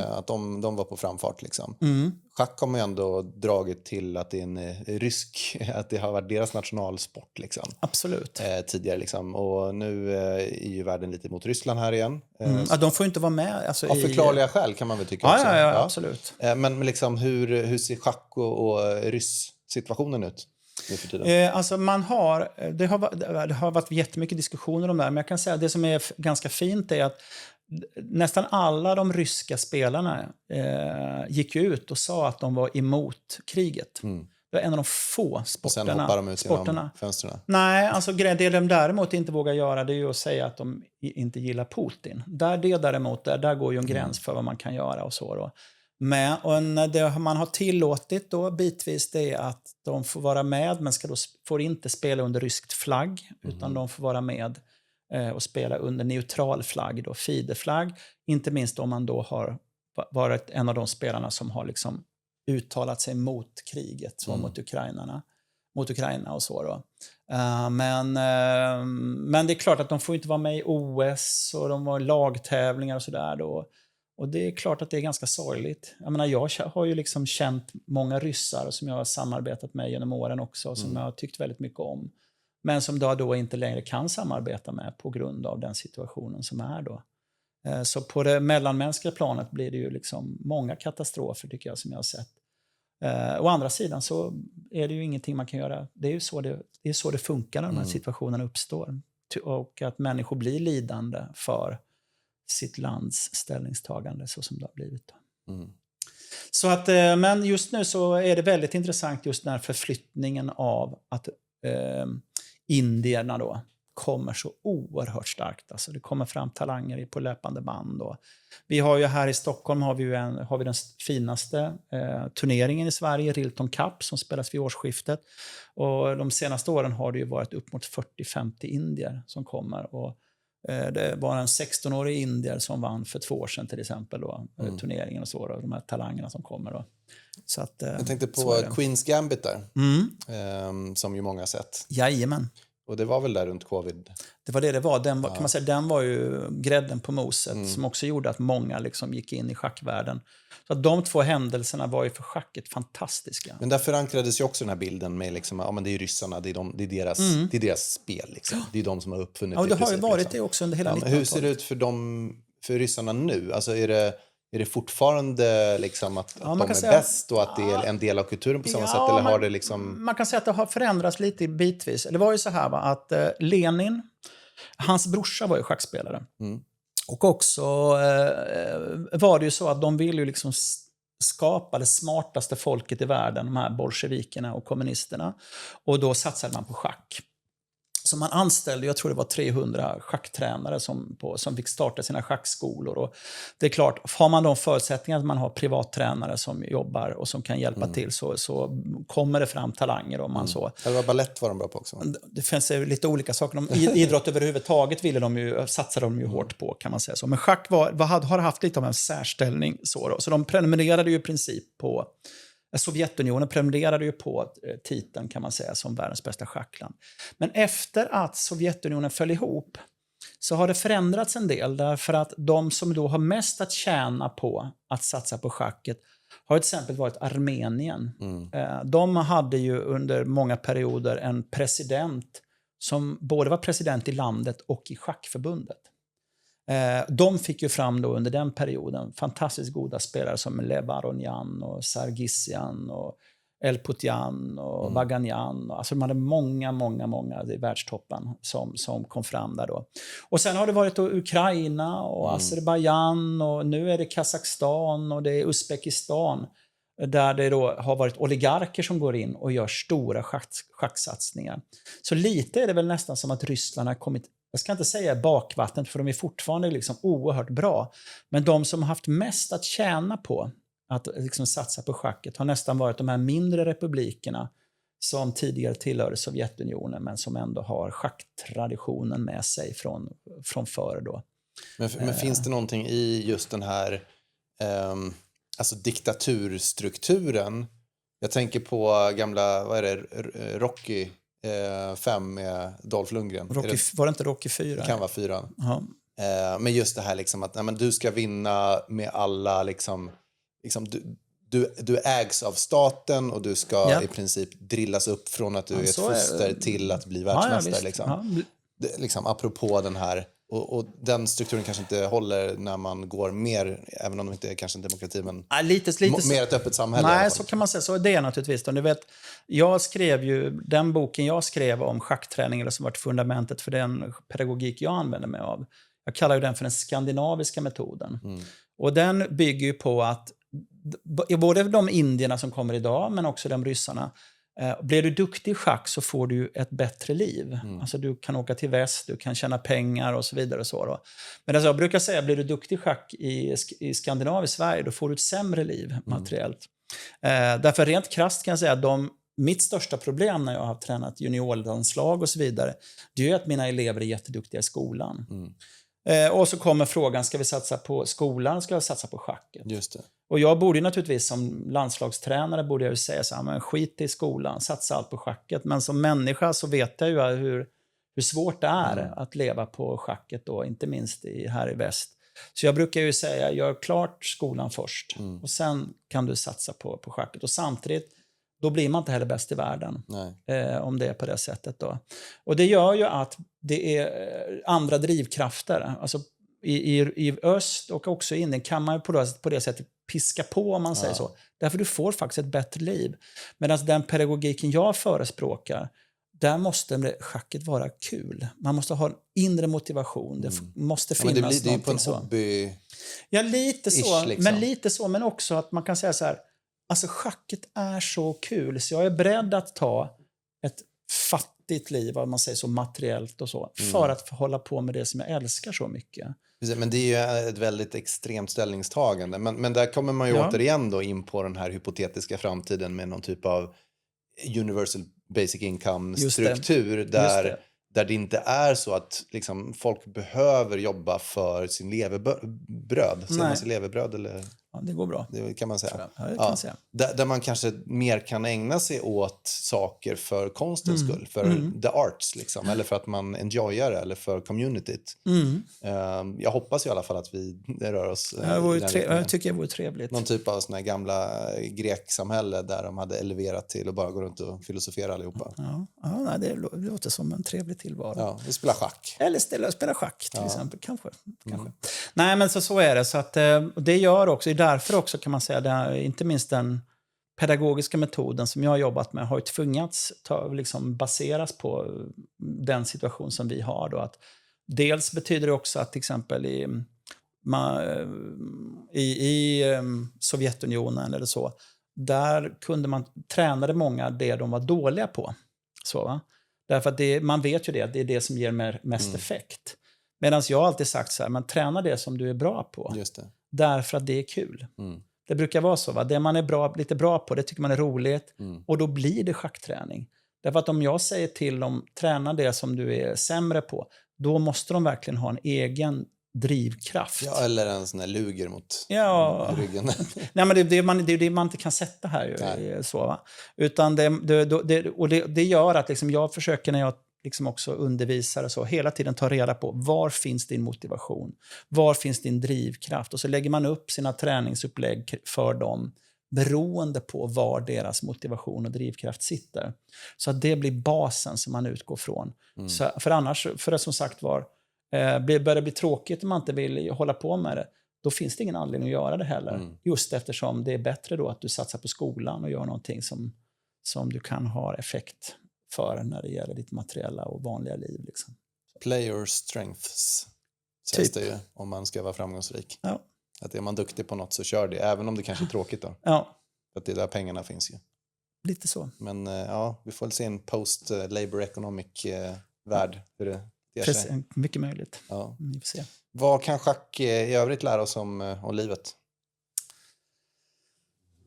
Att de var på framfart liksom. Mm. Schack har man ju ändå dragit till att det är en rysk, att det har varit deras nationalsport liksom. Absolut. Tidigare liksom. Och nu är ju världen lite mot Ryssland här igen. Ja, de får ju inte vara med. Alltså, Av förklarliga skäl kan man väl tycka också. Ja, absolut. Men liksom hur ser schack och ryss-situationen ut nu för tiden? Alltså det har varit jättemycket diskussioner om det här, men jag kan säga att det som är ganska fint är att nästan alla de ryska spelarna gick ut och sa att de var emot kriget. Det var en av de få sporterna. Och sen hoppar de ut genom fönstren. Nej, alltså det de däremot inte vågar göra, det är ju att säga att de inte gillar Putin. Där går ju en gräns för vad man kan göra och så då. Men det man har tillåtit då bitvis, det är att de får vara med, men får inte spela under ryskt flagg, utan de får vara med och spela under neutral flagg, då, Fide-flagg. Inte minst om man då har varit en av de spelarna som har liksom uttalat sig mot kriget, så mot Ukraina och så då. Men det är klart att de får inte vara med i OS och de har lagtävlingar och sådär då. Och det är klart att det är ganska sorgligt. Jag menar, jag har ju liksom känt många ryssar som jag har samarbetat med genom åren också, som jag har tyckt väldigt mycket om. Men som då inte längre kan samarbeta med på grund av den situationen som är då. Så på det mellanmänskliga planet blir det ju liksom många katastrofer, tycker jag, som jag har sett. Å andra sidan så är det ju ingenting man kan göra. Det är ju så det funkar när de här situationerna uppstår. Och att människor blir lidande för sitt lands ställningstagande så som det har blivit. Så att, men just nu så är det väldigt intressant just den här förflyttningen av att indierna då kommer så oerhört starkt. Alltså det kommer fram talanger på löpande band. Och vi har ju här i Stockholm har vi den finaste turneringen i Sverige, Rilton Cup, som spelas vid årsskiftet. Och de senaste åren har det ju varit upp mot 40-50 indier som kommer. Och det var en 16-årig indier som vann för 2 år sedan till exempel då, turneringen och så då, de här talangerna som kommer då. Så att, jag tänkte på Queen's Gambit där, som ju många har sett. Jajamän. Och det var väl där runt covid? Det var det var. Kan man säga, den var ju grädden på moset som också gjorde att många liksom gick in i schackvärlden. Så att de 2 händelserna var ju för schacket fantastiska. Men där förankrades ju också den här bilden med liksom, men det är ryssarna, det är deras spel liksom. Det är de som har uppfunnit det. Det har ju varit liksom. Det också under hela 1900-talet. Hur ser det ut för ryssarna nu? Alltså är det fortfarande liksom att de är bäst och att det är en del av kulturen på samma sätt? Eller har det liksom... Man kan säga att det har förändrats lite bitvis. Det var ju så här att Lenin, hans brorsa var ju schackspelare. Och också var det ju så att de ville ju liksom skapa det smartaste folket i världen, de här bolsjevikerna och kommunisterna. Och då satsade man på schack. Så man anställde, jag tror det var 300 schacktränare som fick starta sina schackskolor. Och det är klart, har man de förutsättningar att man har privattränare som jobbar och som kan hjälpa till så kommer det fram talanger. Om man så. Eller ballett var de bra på också. Det finns lite olika saker. Idrott överhuvudtaget satsade de ju hårt på, kan man säga så. Men schack har haft lite av en särställning. Så de prenumererade ju i princip på... Sovjetunionen prenumererade ju på titeln, kan man säga, som världens bästa schackland. Men efter att Sovjetunionen föll ihop så har det förändrats en del, därför att de som då har mest att tjäna på att satsa på schacket har till exempel varit Armenien. De hade ju under många perioder en president som både var president i landet och i schackförbundet. De fick ju fram då under den perioden fantastiskt goda spelare som Lev Aronian och Sargsyan och Elputyan och Vaganyan. Alltså de hade många i världstoppen som kom fram där då. Och sen har det varit då Ukraina och Azerbaijan och nu är det Kazakstan och det är Uzbekistan, där det då har varit oligarker som går in och gör stora schacksatsningar. Så lite är det väl nästan som att Ryssland har kommit, jag ska inte säga bakvattnet, för de är fortfarande liksom oerhört bra. Men de som har haft mest att tjäna på att liksom satsa på schacket har nästan varit de här mindre republikerna som tidigare tillhörde Sovjetunionen, men som ändå har schacktraditionen med sig från förr då. Men finns det någonting i just den här alltså diktaturstrukturen? Jag tänker på gamla, Rocky 5 med Dolph Lundgren. Var det inte Rocky 4? Det kan vara 4. Ja. Men just det här liksom att nej, men du ska vinna med alla liksom du ägs av staten och du ska i princip drillas upp från att du är ett foster till att bli världsmästare. Liksom, apropå den här, och den strukturen kanske inte håller när man går mer, även om det inte är kanske en demokrati, men mer ett öppet samhälle. Nej, så kan man säga. Så är det naturligtvis. Då. Ni vet, jag skrev ju, den boken jag skrev om schackträning, eller som varit fundamentet för den pedagogik jag använder mig av. Jag kallar ju den för den skandinaviska metoden. Och den bygger ju på att både de indierna som kommer idag, men också de ryssarna, blir du duktig i schack så får du ett bättre liv. Alltså du kan åka till väst, du kan tjäna pengar och så vidare. Och så då. Men alltså jag brukar säga, blir du duktig i schack i Skandinavien, i Sverige, då får du ett sämre liv materiellt. Därför rent krasst kan jag säga att mitt största problem när jag har tränat juniorlandslag och så vidare, det är att mina elever är jätteduktiga i skolan. Och så kommer frågan, ska vi satsa på skolan, ska vi satsa på schacket? Just det. Och jag borde naturligtvis som landslagstränare borde jag ju säga så här, men skit i skolan, satsa allt på schacket. Men som människa så vet jag ju hur svårt det är att leva på schacket då, inte minst här i väst. Så jag brukar ju säga, gör klart skolan först och sen kan du satsa på schacket. Och samtidigt, då blir man inte heller bäst i världen. Om det är på det sättet då. Och det gör ju att det är andra drivkrafter. Alltså i öst och också i Indien kan man ju på det sättet piska på, om man säger så. Därför du får faktiskt ett bättre liv. Medan den pedagogiken jag förespråkar, där måste schacket vara kul. Man måste ha en inre motivation. Det måste finnas någonting så. Det är på en hobby. Ja, lite så. Liksom. Men lite så. Men också att man kan säga så här, alltså schacket är så kul så jag är beredd att ta ett fattigt liv, om man säger så, materiellt och så, för att hålla på med det som jag älskar så mycket. Men det är ju ett väldigt extremt ställningstagande. Men där kommer man ju återigen då in på den här hypotetiska framtiden med någon typ av universal basic income-struktur där det inte är så att liksom, folk behöver jobba för sin levebröd. Säger man sig levebröd eller? Ja, det går bra. Det kan man säga. Ja, det kan man säga. Där man kanske mer kan ägna sig åt saker för konstens skull, för the arts liksom, eller för att man enjoyar det, eller för communityt. Jag hoppas i alla fall att vi rör oss. Jag tycker det vore trevligt. Någon typ av sån här gamla greksamhälle där de hade eleverat till och bara gå runt och filosofera allihopa. Nej, det låter som en trevlig tillvaro. Ja, vi spelar schack. Eller spela schack till exempel, kanske. Nej, men så är det. Så att, det gör också, därför också kan man säga, det, inte minst den pedagogiska metoden som jag har jobbat med har ju tvingats baseras på den situation som vi har. Då, att dels betyder det också att till exempel i Sovjetunionen eller så, där kunde man tränade många det de var dåliga på. Så, va? Därför att man vet ju det är det som ger mest effekt. Medan jag har alltid sagt så här, man tränar det som du är bra på. Just det. Därför att det är kul. Det brukar vara så. Va? Det man är lite bra på, det tycker man är roligt. Och då blir det schackträning. Därför att om jag säger till dem, träna det som du är sämre på, då måste de verkligen ha en egen drivkraft. Ja, eller en sån här luger mot ryggen. Nej, men det är det man inte kan sätta här. Ju, så, va? Utan det gör att liksom, jag försöker när jag liksom också undervisar och så, hela tiden ta reda på var finns din motivation, var finns din drivkraft, och så lägger man upp sina träningsupplägg för dem beroende på var deras motivation och drivkraft sitter. Så att det blir basen som man utgår från. Så, för annars, för det som sagt börjar det bli tråkigt om man inte vill hålla på med det, då finns det ingen anledning att göra det heller. Just eftersom det är bättre då att du satsar på skolan och gör någonting som du kan ha effekt för när det gäller ditt materiella och vanliga liv. Liksom. Play your strengths, sägs det ju, om man ska vara framgångsrik. Ja. Att är man duktig på något så kör det, även om det kanske är tråkigt då. Ja. För att det är där pengarna finns ju. Lite så. Men vi får väl se en post-labor economic värld, hur det ter sig. Mycket möjligt. Ja. Vi får se. Vad kan schack i övrigt lära oss om livet?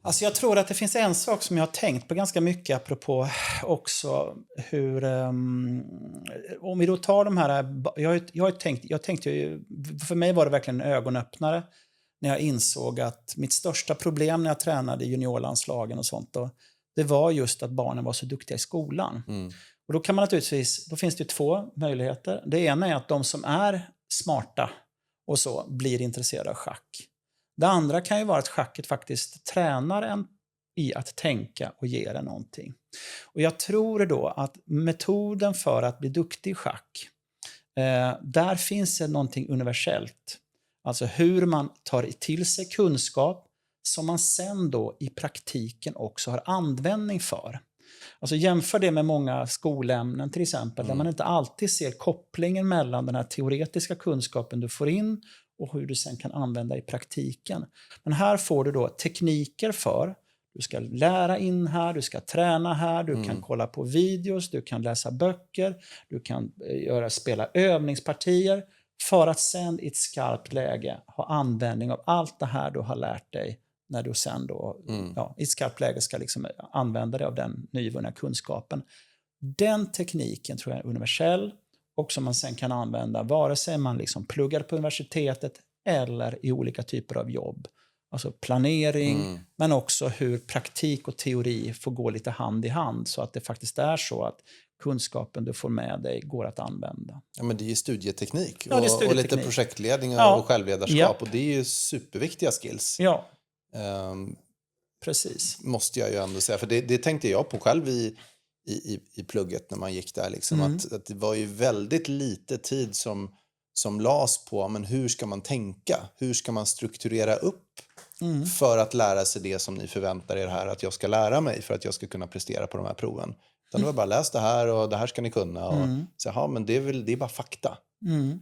Alltså jag tror att det finns en sak som jag har tänkt på ganska mycket apropå också hur, om vi då tar de här, jag tänkte ju, för mig var det verkligen en ögonöppnare när jag insåg att mitt största problem när jag tränade juniorlandslagen och sånt då, det var just att barnen var så duktiga i skolan. Och då kan man naturligtvis, då finns det ju två möjligheter. Det ena är att de som är smarta och så blir intresserade av schack. Det andra kan ju vara att schacket faktiskt tränar en i att tänka och ger en någonting. Och jag tror då att metoden för att bli duktig i schack, där finns det någonting universellt. Alltså hur man tar till sig kunskap som man sen då i praktiken också har användning för. Alltså jämför det med många skolämnen till exempel, där man inte alltid ser kopplingen mellan den här teoretiska kunskapen du får in och hur du sen kan använda i praktiken. Men här får du då tekniker för, du ska lära in här, du ska träna här, du kan kolla på videos, du kan läsa böcker, du kan spela övningspartier för att sen i ett skarpt läge ha användning av allt det här du har lärt dig när du sen då i ett skarpt läge ska liksom använda dig av den nyvunna kunskapen. Den tekniken tror jag är universell och som man sen kan använda vare sig man liksom pluggar på universitetet eller i olika typer av jobb. Alltså planering, men också hur praktik och teori får gå lite hand i hand så att det faktiskt är så att kunskapen du får med dig går att använda. Ja, men det är ju studieteknik, Ja, det är studieteknik. Och lite projektledning och självledarskap. Ja. Och det är ju superviktiga skills. Ja, precis. Måste jag ju ändå säga. För det tänkte jag på själv i plugget när man gick där. Liksom, att det var ju väldigt lite tid som las på men hur ska man tänka? Hur ska man strukturera upp för att lära sig det som ni förväntar er här att jag ska lära mig för att jag ska kunna prestera på de här proven? Utan det var bara läs det här och det här ska ni kunna. Och så, men det är bara fakta.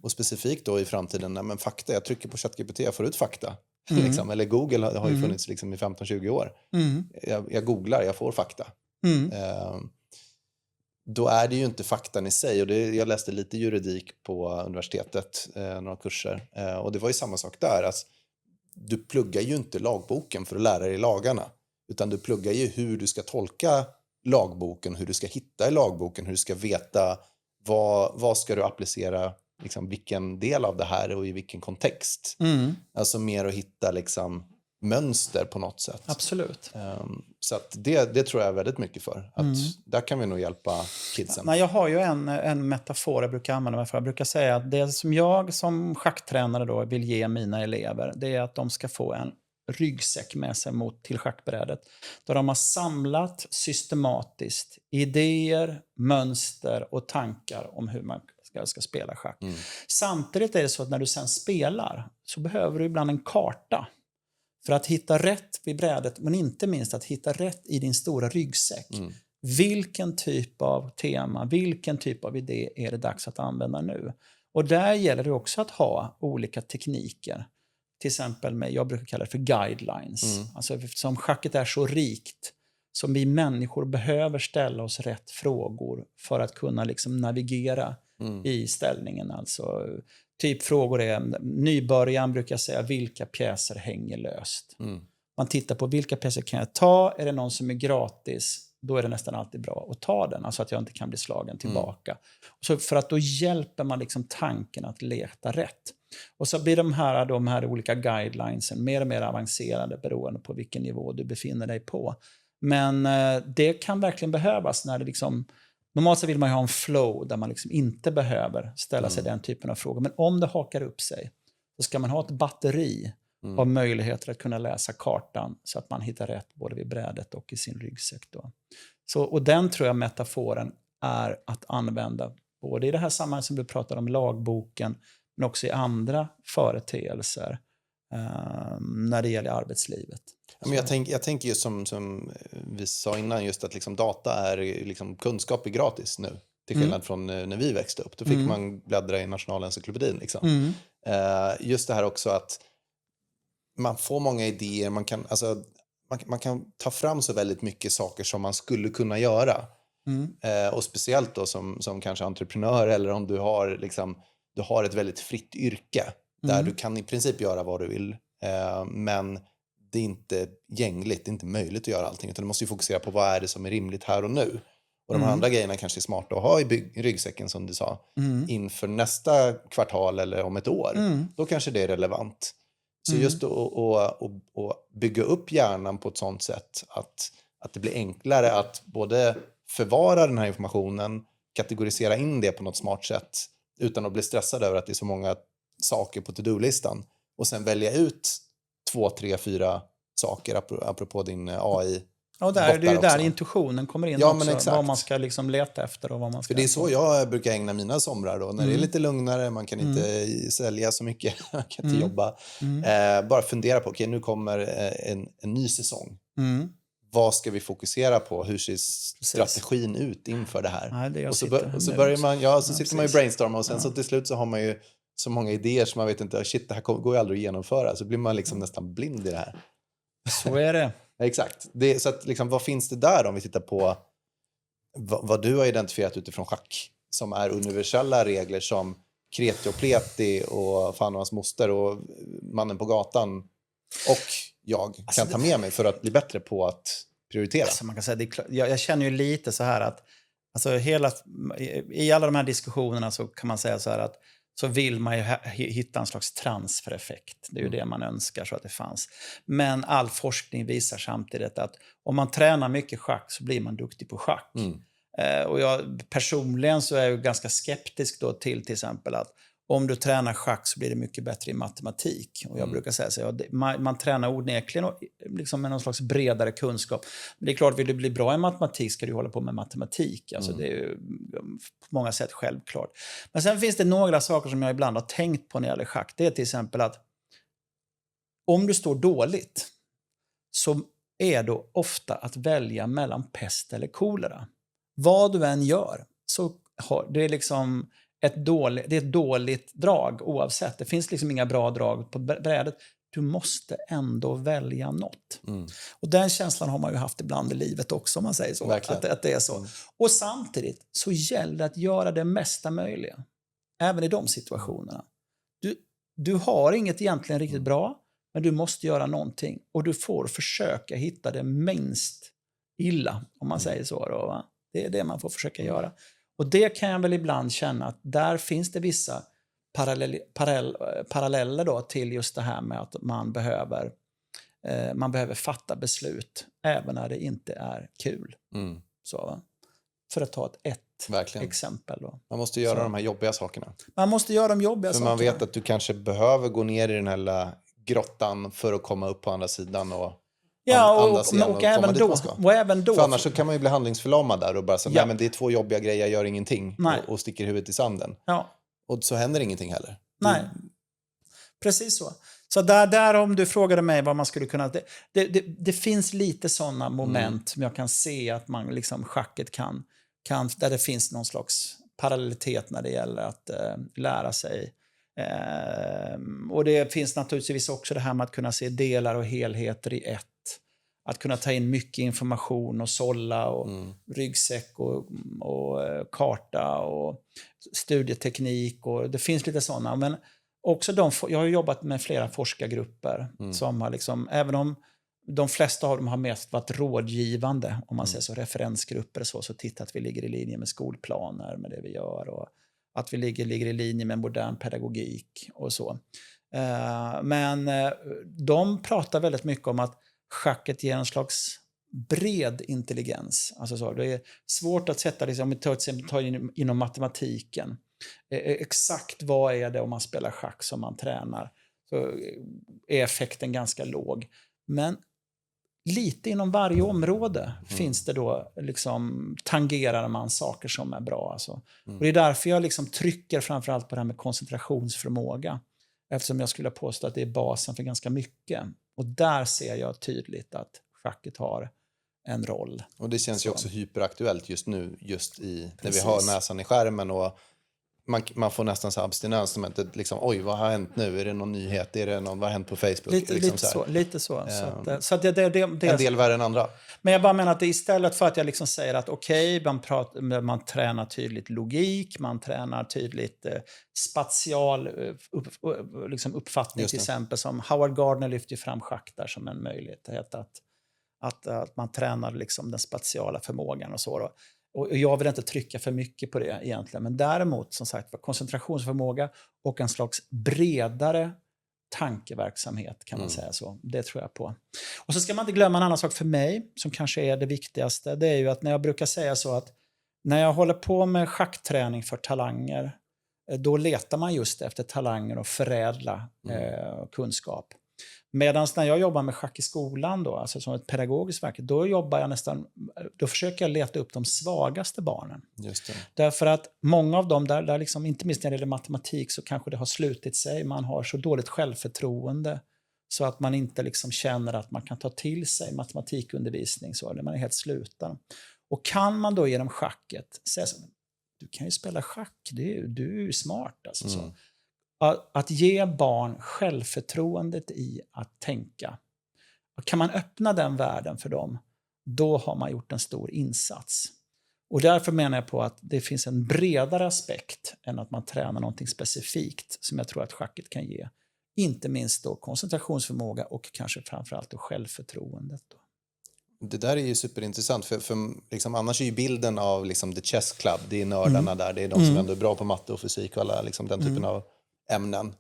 Och specifikt då i framtiden, men fakta, jag trycker på ChatGPT, jag får ut fakta. Liksom. Eller Google har ju funnits liksom i 15-20 år. Jag googlar, jag får fakta. Då är det ju inte faktan i sig. Och jag läste lite juridik på universitetet, några kurser. Och det var ju samma sak där. Alltså, du pluggar ju inte lagboken för att lära dig lagarna. Utan du pluggar ju hur du ska tolka lagboken, hur du ska hitta i lagboken, hur du ska veta vad ska du applicera, liksom, vilken del av det här och i vilken kontext. Alltså mer att hitta liksom mönster på något sätt. Absolut. Så att det tror jag väldigt mycket för. Att där kan vi nog hjälpa kidsen. Nej, jag har ju en metafor jag brukar använda mig för. Jag brukar säga att det som jag som schacktränare då vill ge mina elever, det är att de ska få en ryggsäck med sig till schackbrädet. Där de har samlat systematiskt idéer, mönster och tankar om hur man ska spela schack. Samtidigt är det så att när du sen spelar så behöver du ibland en karta för att hitta rätt vid brädet, men inte minst att hitta rätt i din stora ryggsäck. Vilken typ av tema, vilken typ av idé är det dags att använda nu? Och där gäller det också att ha olika tekniker. Till exempel jag brukar kalla det för guidelines. Alltså eftersom schacket är så rikt som vi människor behöver ställa oss rätt frågor för att kunna liksom navigera i ställningen. Alltså typ frågor är, nybörjaren brukar säga vilka pjäser hänger löst. Man tittar på vilka pjäser kan jag ta, är det någon som är gratis, då är det nästan alltid bra att ta den, alltså att jag inte kan bli slagen tillbaka. Så för att då hjälper man liksom tanken att leta rätt. Och så blir de här olika guidelinesen mer och mer avancerade beroende på vilken nivå du befinner dig på. Men det kan verkligen behövas när det liksom, normalt så vill man ju ha en flow där man liksom inte behöver ställa sig den typen av frågor. Men om det hakar upp sig så ska man ha ett batteri av möjligheter att kunna läsa kartan så att man hittar rätt både vid brädet och i sin ryggsäck då. Och den tror jag metaforen är att använda både i det här sammanhanget som du pratade om, lagboken, men också i andra företeelser när det gäller arbetslivet. Ja, men jag tänker ju som vi sa innan, just att liksom data är liksom, kunskap är gratis nu. Till skillnad från när vi växte upp. Då fick man bläddra i Nationalencyklopedin. Liksom. Just det här också att man får många idéer. Man kan ta fram så väldigt mycket saker som man skulle kunna göra. Och speciellt då som kanske entreprenör eller om du har ett väldigt fritt yrke. Där du kan i princip göra vad du vill. Men det är inte gängligt, det är inte möjligt att göra allting. Utan du måste ju fokusera på vad är det som är rimligt här och nu. Och de andra grejerna kanske är smarta att ha i ryggsäcken som du sa. Inför nästa kvartal eller om ett år. Då kanske det är relevant. Så just att bygga upp hjärnan på ett sånt sätt att det blir enklare att både förvara den här informationen, kategorisera in det på något smart sätt utan att bli stressad över att det är så många saker på to-do-listan och sen välja ut 2, 3, 4 saker apropå din AI. Och det är ju där intuitionen kommer in också. Men vad man ska liksom leta efter och vad man ska... För det är så jag brukar ägna mina somrar då. När det är lite lugnare, man kan inte sälja så mycket, man kan inte jobba. Bara fundera på, okej, nu kommer en ny säsong. Vad ska vi fokusera på? Hur ser strategin ut inför det här? Nej, det och så börjar man, så sitter man ju brainstorma och sen så till slut så har man ju så många idéer som man vet inte, shit, det här går ju aldrig att genomföra. Så blir man liksom nästan blind i det här. Så är det. Exakt. Så att, liksom, vad finns det där om vi tittar på vad du har identifierat utifrån schack som är universella regler som kreti och pleti och fan och hans moster och mannen på gatan och jag kan ta med mig för att bli bättre på att prioritera. Alltså man kan säga, jag känner ju lite så här att alltså i alla de här diskussionerna så kan man säga så här att så vill man ju hitta en slags transfereffekt. Det är ju det man önskar så att det fanns. Men all forskning visar samtidigt att om man tränar mycket schack så blir man duktig på schack. Och jag personligen så är jag ganska skeptisk då till exempel att om du tränar schack så blir det mycket bättre i matematik. Och jag brukar säga så man tränar onekligen liksom med någon slags bredare kunskap. Men det är klart, vill du bli bra i matematik ska du hålla på med matematik. Alltså det är ju på många sätt självklart. Men sen finns det några saker som jag ibland har tänkt på när det gäller schack. Det är till exempel att om du står dåligt så är då ofta att välja mellan pest eller kolera. Vad du än gör så det är liksom det är ett dåligt drag oavsett. Det finns liksom inga bra drag på brädet. Du måste ändå välja något. Och den känslan har man ju haft ibland i livet också om man säger så. Att det är så. Och samtidigt så gäller det att göra det mesta möjliga. Även i de situationerna. Du har inget egentligen riktigt bra. Men du måste göra någonting. Och du får försöka hitta det minst illa. Om man säger så då, va? Det är det man får försöka göra. Och det kan jag väl ibland känna att där finns det vissa paralleller då till just det här med att man behöver fatta beslut även när det inte är kul. Så, va? För att ta ett exempel då. Man måste göra de här jobbiga sakerna. Man måste göra de jobbiga sakerna. För man vet att du kanske behöver gå ner i den här grottan för att komma upp på andra sidan och och även då. För annars så kan man ju bli handlingsförlamad där och bara säga, nej men det är 2 jobbiga grejer, jag gör ingenting och sticker huvudet i sanden. Och så händer ingenting heller. Nej, precis så. Så där om du frågade mig vad man skulle kunna... Det finns lite sådana moment som jag kan se att man liksom schacket kan där det finns någon slags parallellitet när det gäller att lära sig. Och det finns naturligtvis också det här med att kunna se delar och helheter i ett. Att kunna ta in mycket information och sålla och ryggsäck och karta och studieteknik. Och det finns lite sådana. Men också jag har jobbat med flera forskargrupper som har liksom, även om de flesta av dem har mest varit rådgivande, om man säger så, referensgrupper och så tittar att vi ligger i linje med skolplaner med det vi gör och att vi ligger i linje med modern pedagogik och så. Men de pratar väldigt mycket om att schacket ger en slags bred intelligens. Alltså så, det är svårt att sätta, liksom, om vi tar inom matematiken. Exakt vad är det om man spelar schack som man tränar? Så är effekten ganska låg. Men lite inom varje område finns det då liksom, tangerar man saker som är bra. Alltså. Och det är därför jag liksom trycker framförallt på det här med koncentrationsförmåga. Eftersom jag skulle påstå att det är basen för ganska mycket. Och där ser jag tydligt att schacket har en roll. Och det känns ju också hyperaktuellt just nu, när vi har näsan i skärmen och man får nästan så abstinens som inte liksom, oj, vad har hänt nu? Är det någon nyhet? Är det vad har hänt på Facebook? Lite så. Så att det en del värre än andra. Men jag bara menar att det istället för att jag liksom säger att man tränar tydligt logik, man tränar tydligt spatial liksom uppfattning till exempel, som Howard Gardner lyfter fram schack där som en möjlighet att man tränar liksom den spatiala förmågan och så då. Och jag vill inte trycka för mycket på det egentligen. Men däremot, som sagt, koncentrationsförmåga och en slags bredare tankeverksamhet kan man säga så. Det tror jag på. Och så ska man inte glömma en annan sak för mig som kanske är det viktigaste. Det är ju att när jag brukar säga så att när jag håller på med schackträning för talanger då letar man just efter talanger och förädla kunskap. Medan när jag jobbar med schack i skolan då, alltså som ett pedagogiskt verk, då försöker jag leta upp de svagaste barnen. Just det. Därför att många av dem, där liksom, inte minst när det gäller matematik, så kanske det har slutit sig. Man har så dåligt självförtroende så att man inte liksom känner att man kan ta till sig matematikundervisning, så, eller man är helt sluten. Och kan man då genom schacket säga så, du kan ju spela schack, du är ju smart. Alltså, så. Att ge barn självförtroendet i att tänka. Kan man öppna den världen för dem, då har man gjort en stor insats. Och därför menar jag på att det finns en bredare aspekt än att man tränar någonting specifikt som jag tror att schacket kan ge. Inte minst då koncentrationsförmåga och kanske framförallt då självförtroendet. Då. Det där är ju superintressant, för liksom, annars är ju bilden av liksom, The Chess Club, det är nördarna där, det är de som ändå är bra på matte och fysik och alla liksom, den typen av ämnen.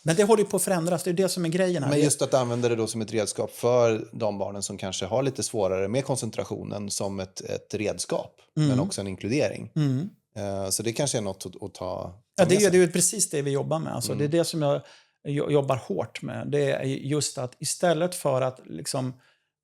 Men det håller ju på att förändras, det är det som är grejen här. Men just att använda det då som ett redskap för de barnen som kanske har lite svårare med koncentrationen som ett redskap, men också en inkludering. Så det kanske är något att ta det är ju precis det vi jobbar med. Alltså, det är det som jag jobbar hårt med. Det är just att istället för att liksom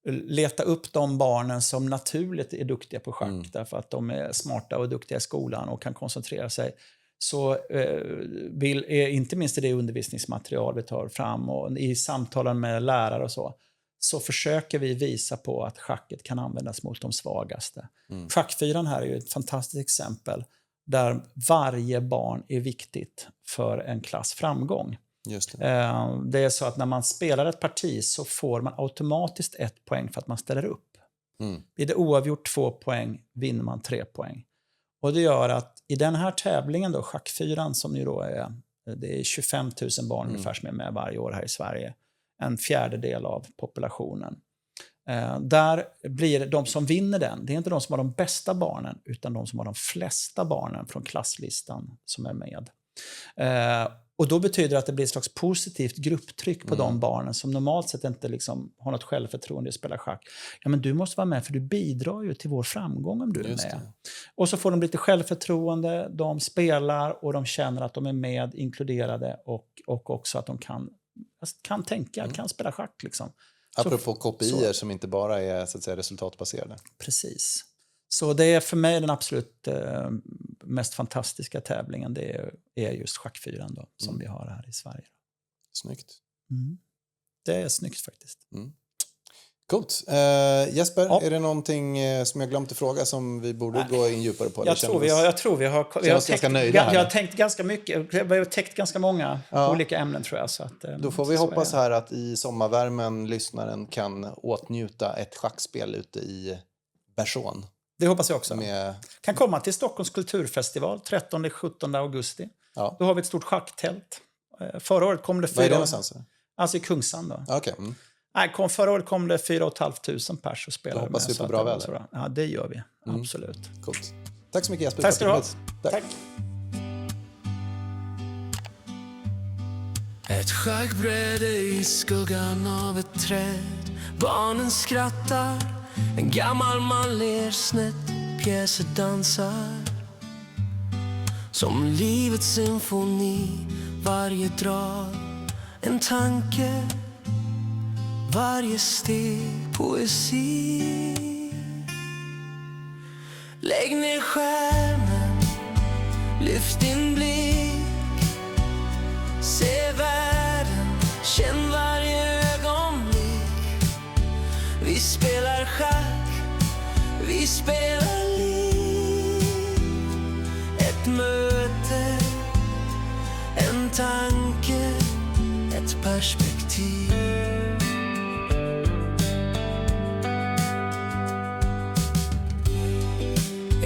leta upp de barnen som naturligt är duktiga på schack därför att de är smarta och duktiga i skolan och kan koncentrera sig, så är inte minst i det undervisningsmaterial vi tar fram och i samtalen med lärare och så försöker vi visa på att schacket kan användas mot de svagaste. Schackfyran här är ju ett fantastiskt exempel där varje barn är viktigt för en klass framgång. Just det. Det är så att när man spelar ett parti så får man automatiskt 1 poäng för att man ställer upp. Blir det oavgjort 2 poäng vinner man 3 poäng. Och det gör att i den här tävlingen då, schackfyran, som ju då det är 25 000 barn ungefär som är med varje år här i Sverige. En fjärdedel av populationen. Där blir de som vinner den, det är inte de som har de bästa barnen utan de som har de flesta barnen från klasslistan som är med. Och då betyder det att det blir ett slags positivt grupptryck på de barnen som normalt sett inte liksom har något självförtroende att spela schack. Ja, men du måste vara med för du bidrar ju till vår framgång om du är med. Och så får de lite självförtroende, de spelar och de känner att de är med, inkluderade och också att de kan tänka, kan spela schack liksom. Apropå kopior som inte bara är så att säga resultatbaserade. Precis. Så det är för mig den absolut mest fantastiska tävlingen. Det är just schackfyran då, som vi har här i Sverige. Snyggt. Det är snyggt faktiskt. Coolt. Jesper, är det någonting som jag glömt att fråga som vi borde gå in djupare på? Jag tror vi har tänkt ganska mycket. Vi har täckt ganska många olika ämnen tror jag. Så att, då får vi hoppas här att i sommarvärmen lyssnaren kan åtnjuta ett schackspel ute i Bersån. Det hoppas jag också. Kan komma till Stockholms kulturfestival 13-17 augusti. Ja. Då har vi ett stort schacktält. Förra året kom det 4... Var är det någonstans? Alltså i Kungsan då. Okay. Förra året kom det 4 500 pers och spelade. Då hoppas vi på bra väder. Ja, det gör vi. Absolut. Coolt. Tack så mycket Jesper. Tack ska du ha. Tack. Ett schackbräde i skuggan av ett träd. Barnen skrattar. En gammal man ler snett. Pjäser dansar. Som livets symfoni. Varje drag. En tanke. Varje steg poesi. Lägg ner skärmen. Lyft din blick. Se världen. Känn varje ögonblick. Vi spelar schack. Vi spelar liv. Ett möte. En tanke. Ett perspektiv.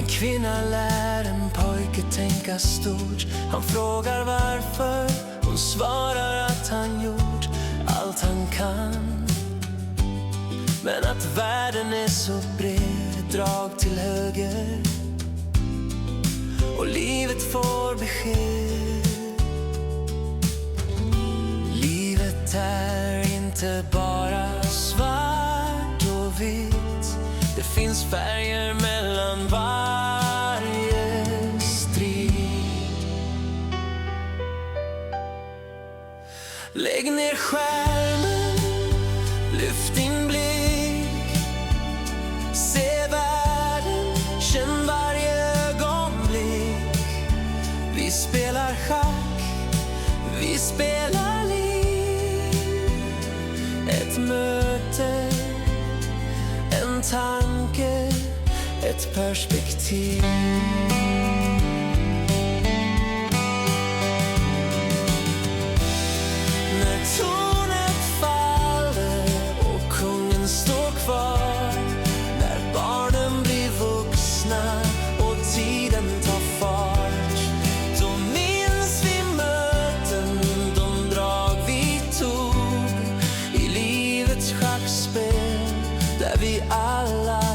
Kvinna lär en pojke tänka stort. Han frågar varför. Hon svarar att han gjort allt han kan. Men att världen är så bred. Drag till höger. Och livet får besked. Livet är inte bara svart och vitt. Det finns färger mellan varje strid. Lägg ner skärmen, lyft din blick. Se världen, känn varje ögonblick. Vi spelar schack, vi spelar liv. Ett möte, en tanke, ett perspektiv. När tornet faller och kungen står kvar, när barnen blir vuxna och tiden tar fart, då minns vi möten, de drag vi tog i livets schackspel, där vi alla